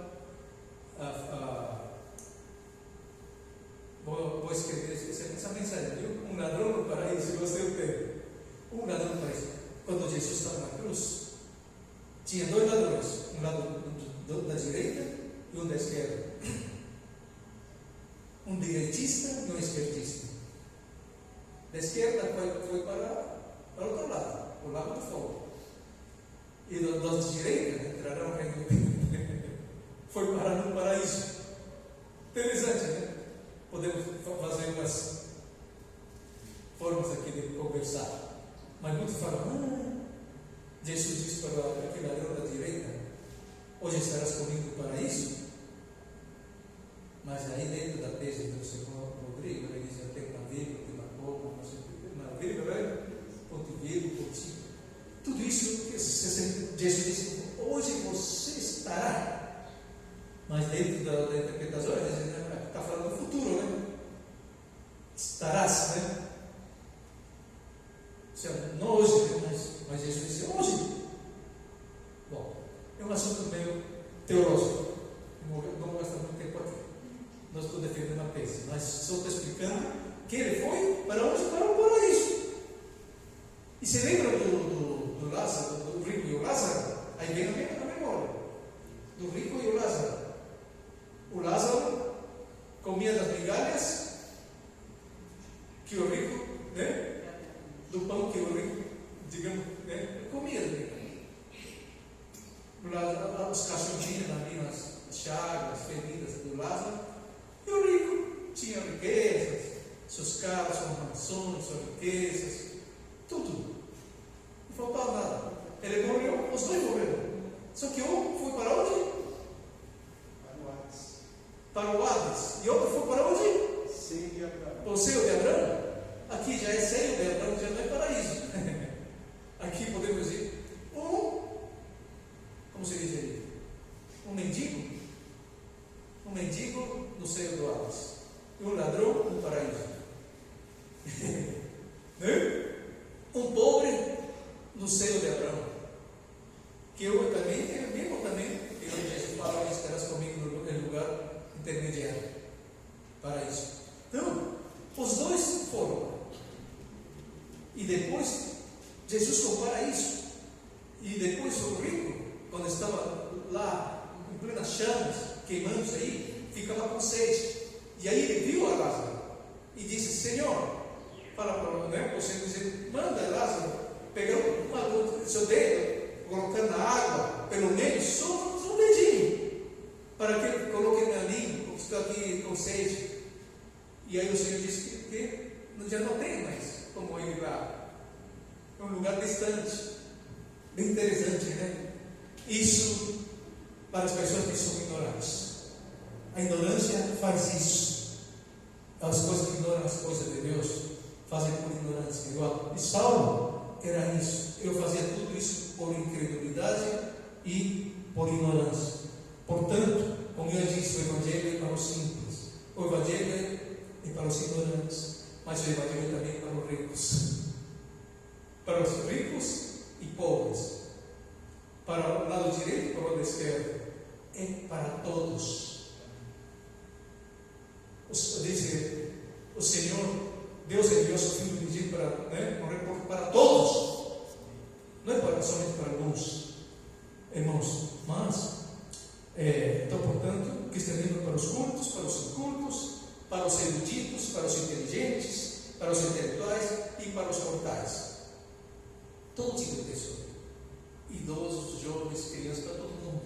vou escrever essa mensagem, viu? Um ladrão no paraíso, gostei do tema. Um ladrão no paraíso. Quando Jesus estava na cruz, tinha dois ladrões, um lado da direita e um da esquerda. Um direitista e um esquerdista. Da esquerda foi para o outro lado, o lado do fogo. E dos de direita entrarão no reino do foi parar no paraíso. Interessante, né? Podemos fazer umas formas aqui de conversar. Mas muitos falam, Jesus disse para aquele ladrão da direita, hoje estarás comigo no paraíso. Mas aí dentro da tese do senhor Rodrigo, ele diz, tem uma vírgula, tem uma coma, uma vírgula, né? Ponto e vírgula, pontinho. Tudo isso que Jesus disse, hoje você estará. Mas dentro da interpretação, ele está falando do futuro, né? Estarás, né? Ou seja, não hoje, mas Jesus disse hoje. Bom, é um assunto meio teológico. Não vou gastar muito tempo aqui. Nós estou defendendo a tese, mas só estou explicando que ele foi para onde? Para o paraíso. E você lembra do Lázaro, do rico e o Lázaro? Aí vem na memória. Do rico e o Lázaro. O Lázaro comia das migalhas que o rico, né? Do pão que o rico, digamos, né? Comia. Os cachorrinhos ali, as chagas, as feridas do Lázaro. E o rico tinha riquezas, seus carros, suas mansões, suas riquezas, tudo. Não faltava nada. Ele morreu, os dois morreram. Só que um foi para onde? Para o Hades. E outro foi para onde? Para o seio de Abraão. Aqui já é seio de Abraão, já não é paraíso. Aqui podemos dizer, como se diz aí? Um mendigo no seio do Hades. E um ladrão no paraíso. Né? Um pobre no seio de Abraão. Que eu também, que Jesus fala, estarás comigo no lugar intermediário. Paraíso. Então, os dois foram. E depois, Jesus compara isso. E depois o rico, quando estava lá, em plenas chamas, queimando aí, fica lá com sede. E aí ele viu a Lázaro e disse, Senhor, fala para né, você dizer, manda Lázaro pegar o seu dedo, colocando na água, pelo menos só um dedinho, para que ele coloque na língua, porque estou aqui com sede. E aí o Senhor disse que já não tem mais como ir lá. É um lugar distante. Bem interessante, né? Isso para as pessoas que são ignorantes. A ignorância faz isso. As coisas que ignoram as coisas de Deus fazem por ignorância. Igual. E Saulo era isso. Eu fazia tudo isso por incredulidade e por ignorância. Portanto, como eu disse, o Evangelho é para os simples. O Evangelho é para os ignorantes. Mas o Evangelho também é para os ricos. Para os ricos e pobres. Para o lado direito e para o lado esquerdo. É para todos. Diz o Senhor Deus enviou seu Filho unigênito para morrer para todos, não é somente para alguns, irmãos. Mas, então, portanto, cristianismo para os cultos, para os incultos, para os eruditos, para os inteligentes, para os intelectuais e para os mortais. Todo tipo de pessoa, idosos, jovens, crianças, para todo mundo.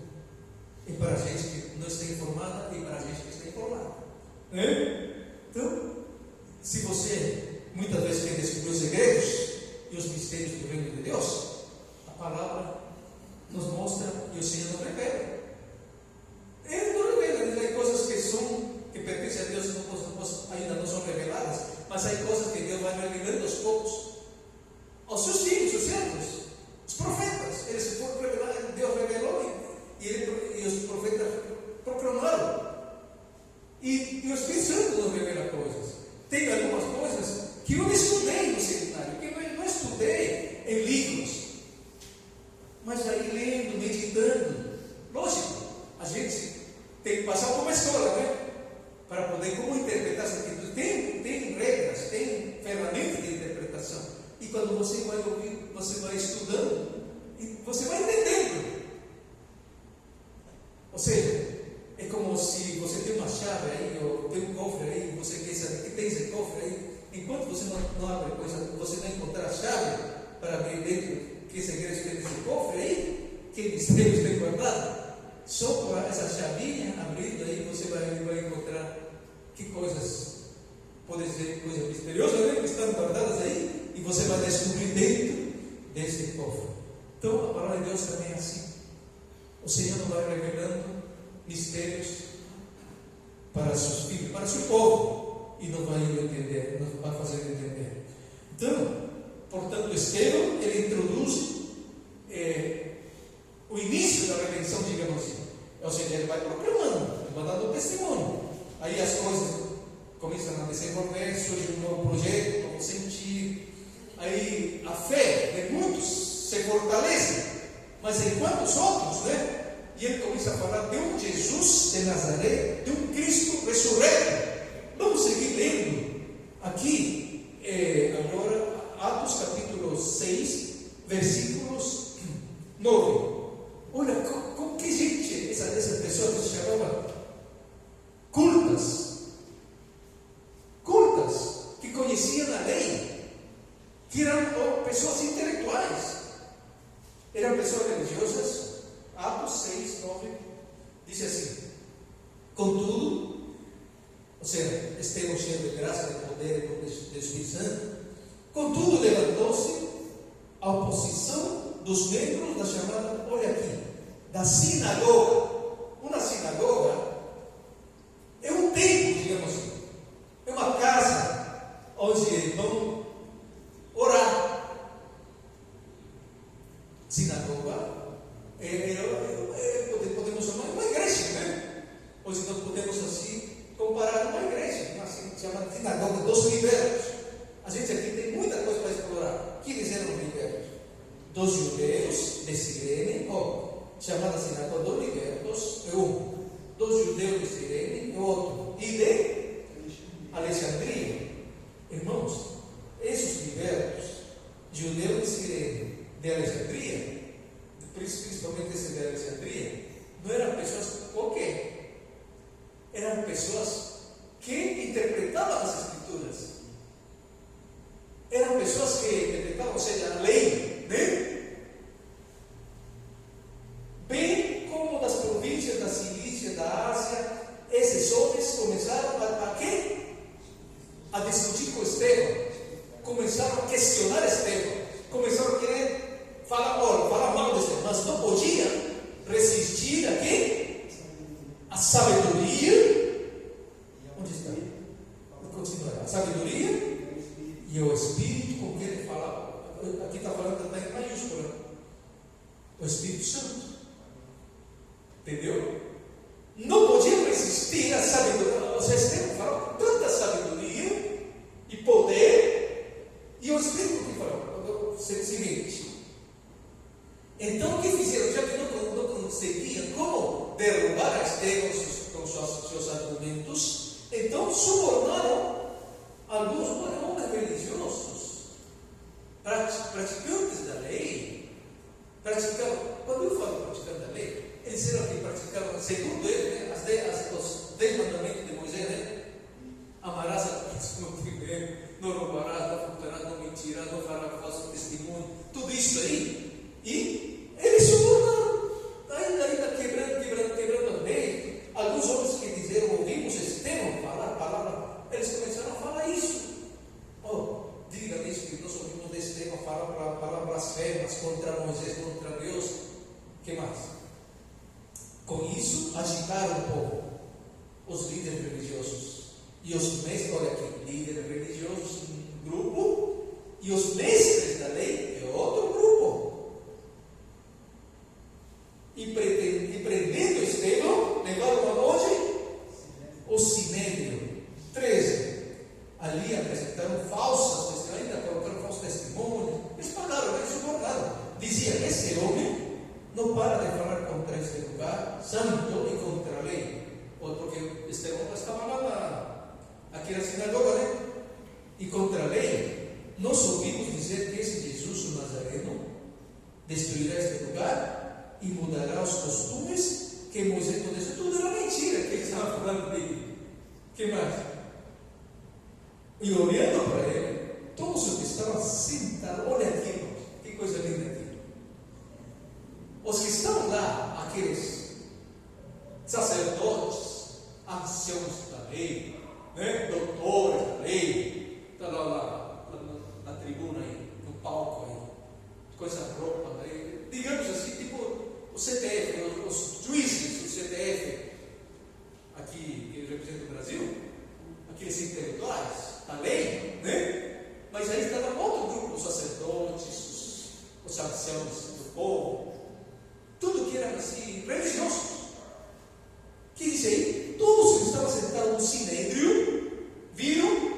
E para a gente que não está informada e para a gente que está informada. Então, se você muitas vezes quer descobrir os segredos e os mistérios do reino de Deus, a palavra nos mostra e o Senhor nos revela. Ele não revela, tem coisas que pertencem a Deus que ainda não são reveladas, mas há coisas que Deus vai revelando aos poucos aos seus filhos, os servos, os profetas. Eles foram revelados, Deus revelou e os profetas proclamaram. E o Espírito Santo nos revela coisas. Tem algumas coisas que eu estudei no seminário, que eu não estudei em livros, mas aí lendo, meditando. Lógico, a gente tem que passar por uma escola, né? Para poder como interpretar essa atitude. Tem regras, tem ferramentas de interpretação. E quando você vai ouvir, você vai estudando e você vai entendendo. Ou seja, é como se você tem uma chave aí, ou tem um cofre aí, e você quer saber que tem esse cofre aí. Enquanto você não abre coisa, você não encontrar a chave para abrir dentro que segredos tem nesse cofre aí, que mistérios tem guardado. Só com essa chavinha abrindo aí você vai encontrar que coisas podem ser coisas misteriosas, né, que estão guardadas aí, e você vai descobrir dentro desse cofre. Então a palavra de Deus também é assim. O Senhor nos vai revelando mistérios para seus filhos, para seu povo, e nos vai entender, nos vai fazer entender. Então, portanto, Estevão, ele introduz o início da redenção, digamos assim. Ou seja, ele vai proclamando, vai dando testemunho. Aí as coisas começam a desenvolver, surge um novo projeto, um novo sentir. Aí a fé de muitos se fortalece, mas enquanto os outros, né? E ele começa a falar de um Jesus de Nazaré, de um Cristo ressurreto. Vamos seguir lendo aqui, agora, Atos capítulo 6, versículos 9. Olha, como que gente, essas pessoas se chamavam cultas, que conheciam a lei, que eram pessoas intelectuais, eram pessoas religiosas. Atos 6, 9, diz assim: contudo, ou seja, Estevão cheio de graça, de poder e do Espírito Santo, contudo levantou-se a oposição dos membros da chamada, olha aqui, da sinagoga. Uma sinagoga é um templo, digamos assim, é uma casa onde vão orar. Sinagoga podemos chamar de uma igreja, né? Hoje nós podemos assim comparar uma igreja, assim, chamada sinagoga dos libertos. A gente aqui tem muita coisa para explorar. Que eram os libertos? Dos judeus de Cirene, chamada sinagoga dos libertos, é um. Dos judeus de Cirene, é outro. E de Alexandria. Irmãos, esses libertos, judeus de Cirene, de Alexandria, principalmente esse de Alexandria, não eram pessoas qualquer, eram pessoas que interpretavam as Escrituras, eram pessoas que interpretavam, ou seja, a lei, né? Bem como das províncias da Cilícia, da Ásia, esses homens começaram a quê? A discutir com Estevão, começaram a questionar Estevão, começaram a querer falar mal de Estevão, mas não podia resistir a quê? A sabedoria. Onde está? Vou continuar. A sabedoria e o Espírito com que ele falava. Aqui está falando também em maiúscula. O Espírito Santo. Entendeu? Não podia resistir a sabedoria. Ou seja, Estevão falou com tanta sabedoria e poder, e o Espírito que falou o seguinte. Então o que fizeram? Já que não conseguiam como derrubar a Estevão com seus argumentos, então subornaram alguns, vamos não roubarás, não furtarás, não mentirás, não farás falso testemunho, tudo isso aí, e eles subornaram, ainda quebrando a lei. Alguns homens que disseram, ouvimos Estevão falar a palavra, eles começaram a falar isso. Oh, diga isso que nós ouvimos de Estevão falar blasfemas contra Moisés, contra Deus. Que mais? Com isso, agitaram um pouco os líderes religiosos. E os mestres, olha aqui, líderes religiosos, um grupo, e os mestres da lei é outro grupo. E prendendo Estevão, levaram aonde? O Sinédrio. 13. Ali apresentaram falsas testemunhas, ainda colocaram falsos testemunhos. Eles pagaram, eles subornaram. Dizia: esse homem não para de falar contra este lugar santo e contra a lei. Porque Estevão estava lá aqui na sinagoga, né? E contra a lei, nós ouvimos dizer que esse Jesus, o Nazareno, destruirá este lugar e mudará os costumes que Moisés não deixou. Tudo era mentira que ele estava falando dele. Que mais? E olhando para ele, todos os que estavam sentados, olha aqui, irmãos, que coisa linda aqui. Os que estavam lá, aqueles sacerdotes, anciãos da lei, né? Doutores da lei, está lá na tribuna aí, no palco aí, com essa roupa aí, digamos assim, tipo o CTF, os juízes do CTF, aqui que representa o Brasil, aqueles intelectuais da lei, né? Mas aí estava outro grupo, os sacerdotes, os anciãos do povo, tudo que era assim, religiosos. Que diz aí, todos que estavam sentados no sinédrio viram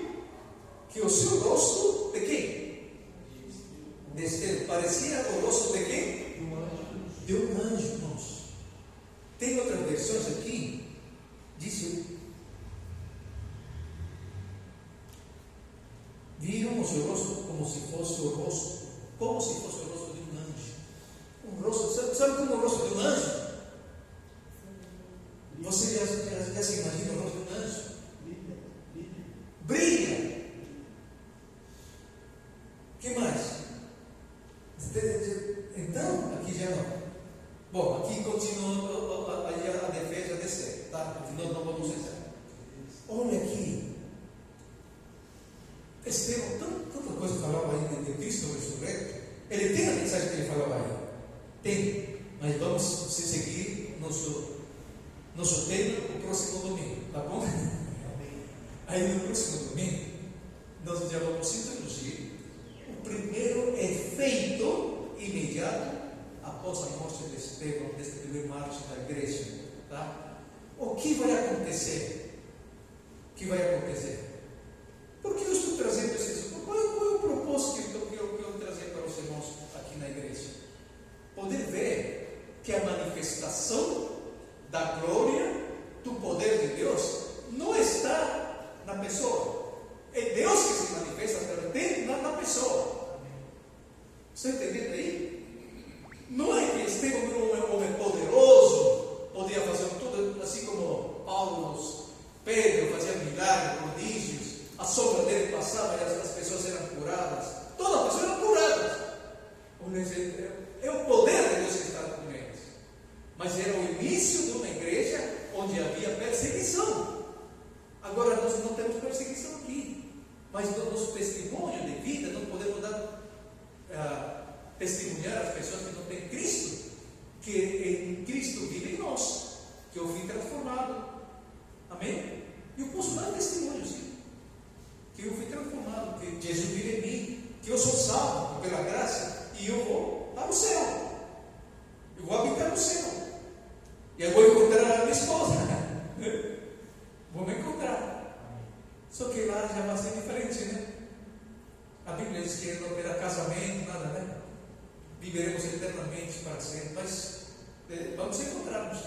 que o seu rosto de quem? Parecia o rosto de quem? De um anjo, irmãos. Tem outras versões aqui, diz: viram o seu rosto como se fosse o rosto de um anjo. Um rosto, sabe como o rosto de um anjo? Você já se imagina o rosto de um anjo? Brilha. Que mais? Então, aqui já não. Bom, aqui continua a defesa desse, tá? Não vamos entrar. Olha aqui. Estevão, tanta coisa que falava aí de Cristo ressurreto. Ele tem a mensagem que ele falava aí? Tem. Mas vamos seguir nosso tema no próximo domingo, tá bom? Aí no próximo domingo, nós já vamos introduzir o primeiro efeito imediato após a morte de Estevão, deste primeiro mártir da igreja, tá? O que vai acontecer? O que vai acontecer? Por que eu estou trazendo esse? Qual é o propósito que eu quero trazer para os irmãos aqui na igreja? Poder ver que a manifestação da glória, do poder de Deus, não está na pessoa. É Deus que se manifesta na pessoa. Está entendendo aí? Não é que Estevão era um homem poderoso, podia fazer tudo, assim como Paulo, Pedro fazia milagres, prodígios, a sombra dele passava e as pessoas eram curadas. Todas as pessoas eram curadas. É o poder de Deus que está com eles. Mas era o início de uma igreja onde havia perseguição. Agora nós não temos perseguição aqui, mas no nosso testemunho de vida não podemos testemunhar as pessoas que não têm Cristo, que em Cristo vive em nós, que eu fui transformado. Amém? E eu posso dar testemunho, sim, que eu fui transformado, que Jesus vive em mim, que eu sou salvo pela graça e eu vou para o céu. Eu vou habitar no céu. E eu vou encontrar a minha esposa. Vou me encontrar. Só que lá já vai ser diferente, né? A Bíblia diz que não terá casamento, nada, né? Viveremos eternamente para sempre. Mas vamos encontrar-nos.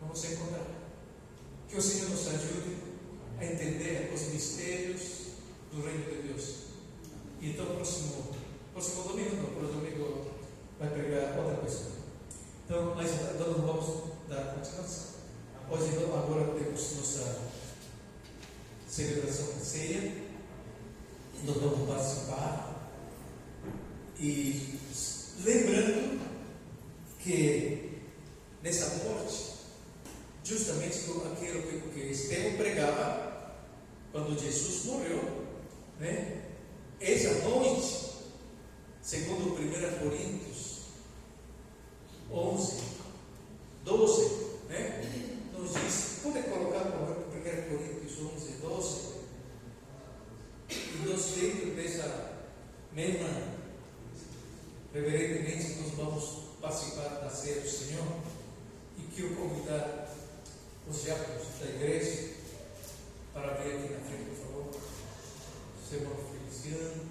Vamos encontrar. Que o Senhor nos ajude a entender os mistérios do reino de Deus. E então, próximo domingo vai pregar outra pessoa. Então, mas nós não vamos dar continuação. Hoje, agora temos nossa celebração de ceia. nós vamos participar. E lembrando que nessa morte, justamente aquilo que Estevão pregava quando Jesus morreu, né? Essa noite, segundo 1 Coríntios 11, 12, né? Nos diz, pode colocar 1 Coríntios 11, 12, e nós dentro dessa mesma, reverentemente, nós vamos participar da ceia do Senhor, e quero convidar os diáconos da igreja para vir aqui na frente, por favor. Senhor Feliciano,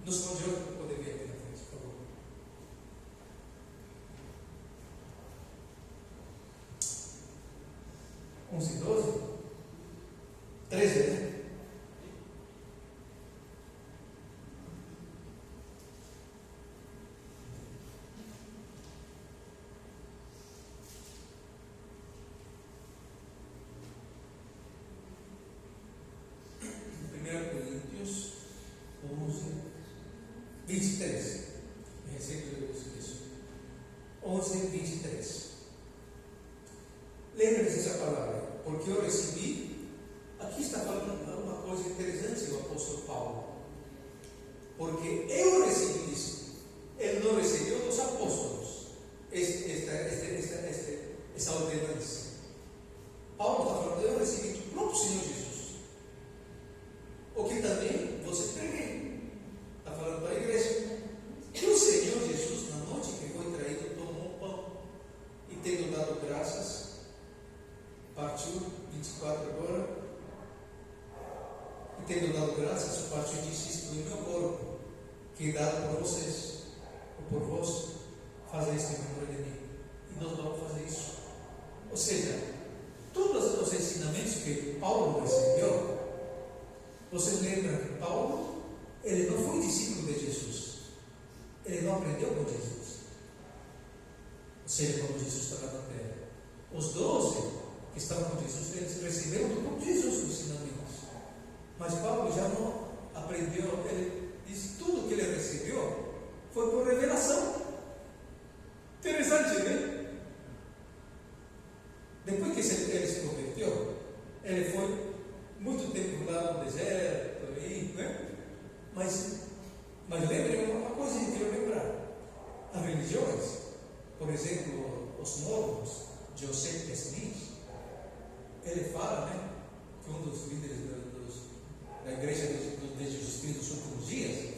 nos conjuntos para poder vir aqui na frente, por favor. Onze e 12? 13, né? Coríntios 11, 23. Receita isso. 11, 23. Lembre-se dessa palavra, porque eu recebi. Aqui está falando uma coisa interessante o apóstolo Paulo. Porque eu recebi isso. Ele não recebeu dos apóstolos essa ordenança. Paulo está falando, eu recebi do próprio Senhor Jesus. O que também você preguei. Está falando para a igreja. Que o Senhor Jesus, na noite que foi traído, tomou um pão e, tendo dado graças, partiu, 24 agora, e tendo dado graças, partiu e disse: isto é meu corpo, que é dado por vocês, ou por vós, fazer isto em memória de mim. E nós vamos fazer isso. Ou seja, todos os ensinamentos que Paulo recebeu, vocês lembram que Paulo, ele não foi discípulo de Jesus. Ele não aprendeu com Jesus. Ou seja, quando Jesus estava na terra. Os 12 que estavam com Jesus, eles receberam do próprio Jesus os ensinamentos. Mas Paulo já não aprendeu. Ele diz que tudo que ele recebeu foi por revelação. Interessante, né? Depois que ele se converteu, ele foi muito tempo lá no deserto, aí, né? Mas lembrem uma coisa que eu quero lembrar. As religiões, por exemplo, os mormons, Joseph Smith, ele fala, né, que um dos líderes da igreja de Jesus Cristo dos últimos dias,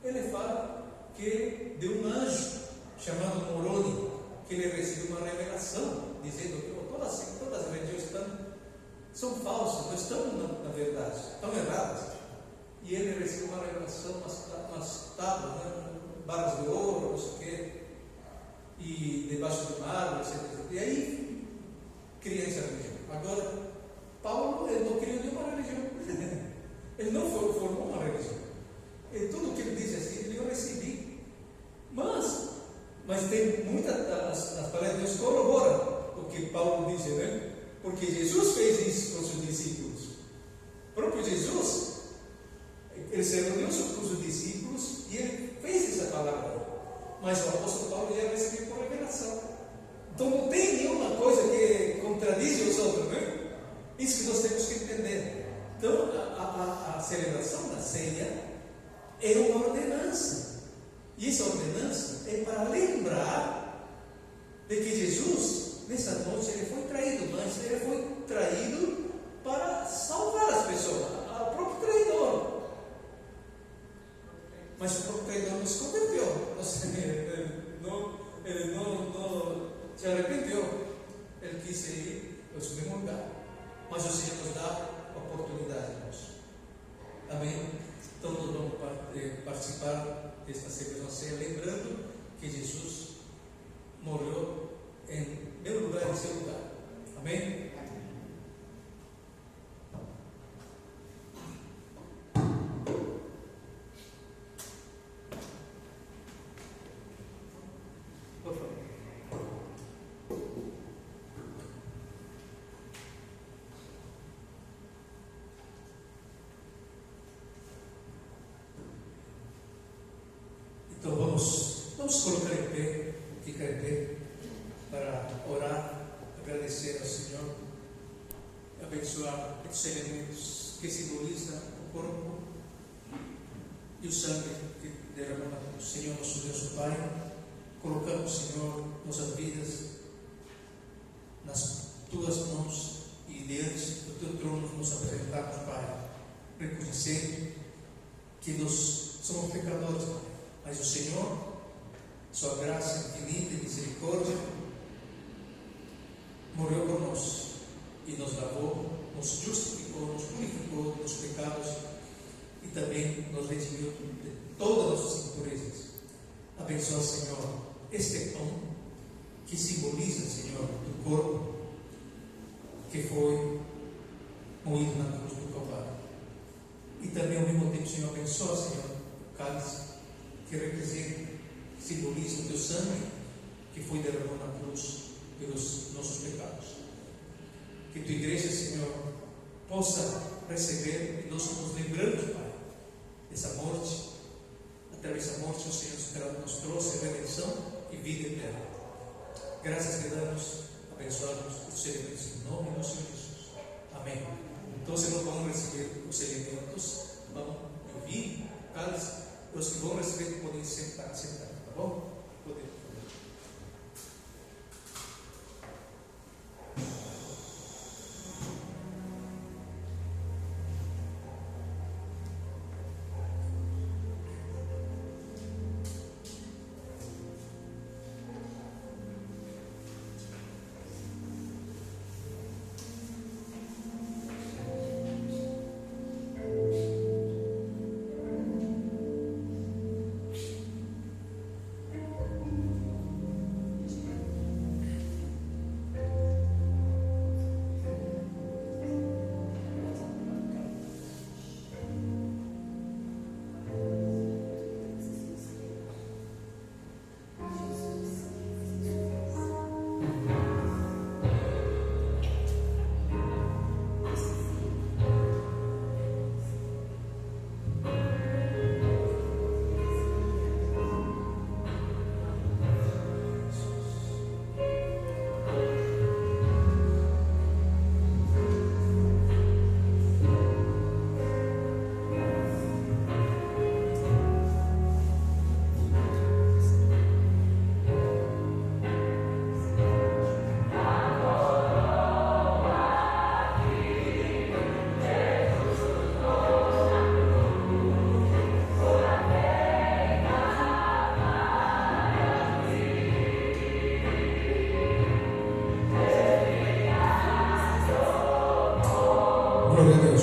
ele fala que de um anjo chamado Moroni, que ele recebeu uma revelação, dizendo que todas as religiões são falsas, não estão na verdade, estão erradas. E ele recebeu uma revelação, umas tábuas, né, barras de ouro, não sei o quê, e debaixo do mar, etc. E aí cria essa religião. Agora, Paulo, ele não criou nenhuma religião. Ele não formou uma religião. E tudo que ele diz assim, eu recebi. Mas tem muitas as palavras de Deus corroboram o que Paulo diz, né? Porque Jesus fez isso com os seus discípulos. O próprio Jesus, ele se reuniu com os discípulos e ele fez essa palavra. Mas o apóstolo Paulo já recebeu por revelação. Então não tem nenhuma coisa que contradiz os outros, né? Isso que nós temos que entender. Então a celebração da ceia é uma ordenança. E essa ordenança é para lembrar de que Jesus, nessa noite, ele foi traído, mas ele foi traído para salvar as pessoas, o próprio traidor. Mas o próprio traidor não se converteu, ele não se arrependeu, ele quis ir ao seu mesmo lugar. Mas o Senhor nos dá a oportunidade, irmãos. Amém? Então nós vamos participar desta celebração ceia, lembrando que Jesus morreu em meu lugar, em seu lugar. Amém? Por favor. Vamos colocar em pé, ficar em pé, para orar, agradecer ao Senhor, abençoar esses elementos que simbolizam o corpo e o sangue que derramamos do Senhor, nosso Deus Pai. Colocamos, Senhor, nossas vidas nas tuas mãos e diante do teu trono nos apresentamos, Pai, reconhecendo que nós somos pecadores, Pai, mas o Senhor, sua graça infinita e misericórdia, morreu por nós e nos lavou, nos justificou, nos purificou dos pecados e também nos redimiu de todas as nossas impurezas. Abençoa, Senhor, este pão que simboliza, Senhor, do corpo que foi moído na cruz do Calvário. E também ao mesmo tempo, Senhor, abençoa, Senhor, o cálice que representa, simboliza o teu sangue que foi derramado na cruz pelos nossos pecados. Que tua igreja, Senhor, possa receber, e nós nos lembramos, Pai, dessa morte. Através da morte, o Senhor nos trouxe redenção e vida eterna. Graças te damos, abençoamos os elementos em nome do Senhor Jesus. Amém. Então, nós vamos receber os elementos, vamos ouvir o cálice. Os que vão receber podem sentar, tá bom? Podem. Glória a Deus.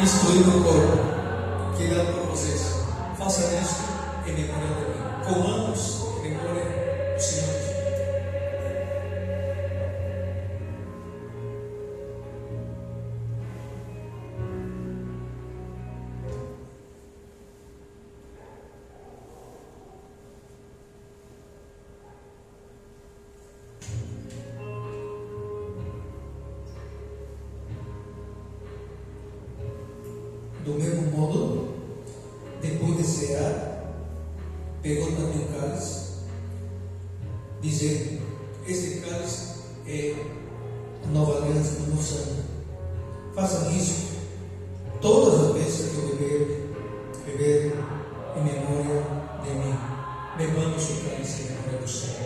Isto é o meu corpo, que é dado por vocês. Façam isto em memória de mim. Comamos em memória do Senhor Jesus. Do mesmo modo, depois de cear, pegou também o cálice, dizendo: este cálice é a nova aliança do meu sangue. Façam isso todas as vezes que eu beber em memória de mim. Bebamos o cálice em memória do Senhor.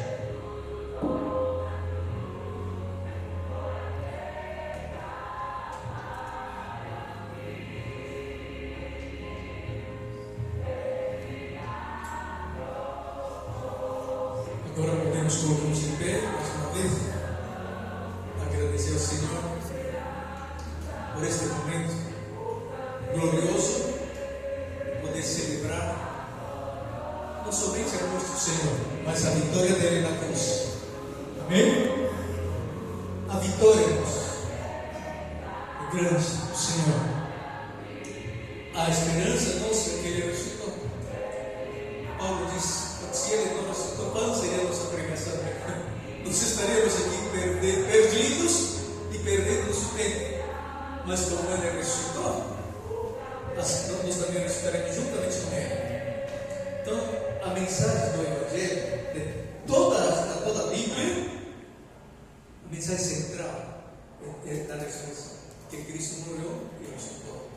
Agora podemos colocar-nos em pé, mais uma vez, agradecer ao Senhor por este momento glorioso, poder celebrar não somente a morte do Senhor, mas a vitória dele na cruz. Amém? A vitória, irmãos, é grande do Senhor. A esperança nossa é que ele ressuscitou. Paulo diz: se ele não ressuscitou, quando seria a nossa pregação? Nós estaríamos aqui perdidos e perdendo o tempo. Mas como ele ressuscitou, nós também ressuscitaremos juntamente com ele. Então, a mensagem do Evangelho, de toda a Bíblia, a mensagem central é da ressurreição, que Cristo morreu e ressuscitou.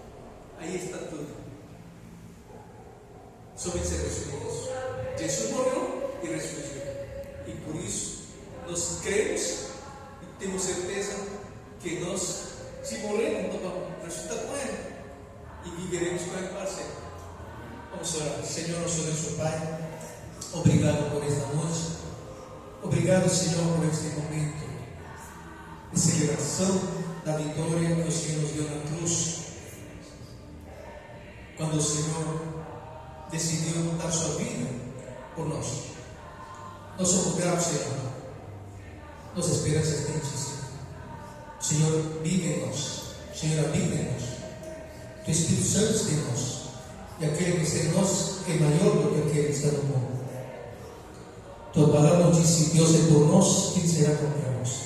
Aí está tudo. Somente se resume isso. Jesus morreu e ressuscitou. E por isso, nós cremos e temos certeza que nós, se morrermos, nós vamos ressuscitar com Ele e viveremos com Ele para sempre. Vamos orar. Senhor, nosso Deus e Pai, obrigado por esta noite. Obrigado, Senhor, por este momento de celebração da vitória que o Senhor nos deu na cruz. Quando o Senhor decidiu dar sua vida por nós. Nós somos gratos, Senhor. Nossa esperança é em Ti, Senhor. O Senhor vive em nós. O Senhor habita em nós. O Espírito Santo está em nós. E aquele que está em nós é maior do que aquele que está no mundo. Tua palavra diz: Deus é por nós, quem será contra nós?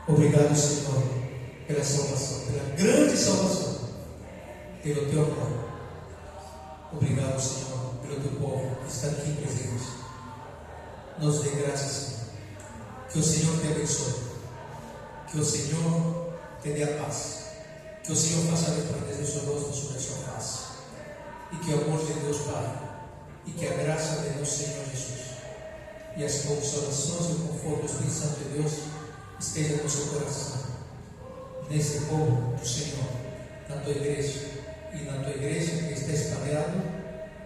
Obrigado, Senhor, pela salvação, pela grande salvação, pelo Teu amor. Obrigado, Senhor, pelo Teu povo que está aqui presente. Nos dê graças, Senhor. Que o Senhor te abençoe. Que o Senhor te dê a paz. Que o Senhor faça resplandecer o seu rosto sobre a sua face. E que o amor de Deus Pai, e que a graça de nosso Senhor Jesus, e as consolações e o conforto do Espírito Santo de Deus esteja no seu coração, nesse povo do Senhor, na tua igreja, e na tua igreja que está espalhado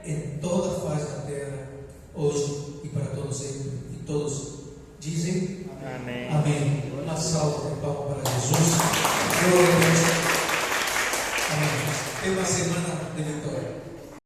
em toda a face da terra, hoje e para todos sempre. E todos dizem amém. Amém. Uma salva de palmas para Jesus. Glória a Deus. Amém. Tem uma semana de vitória.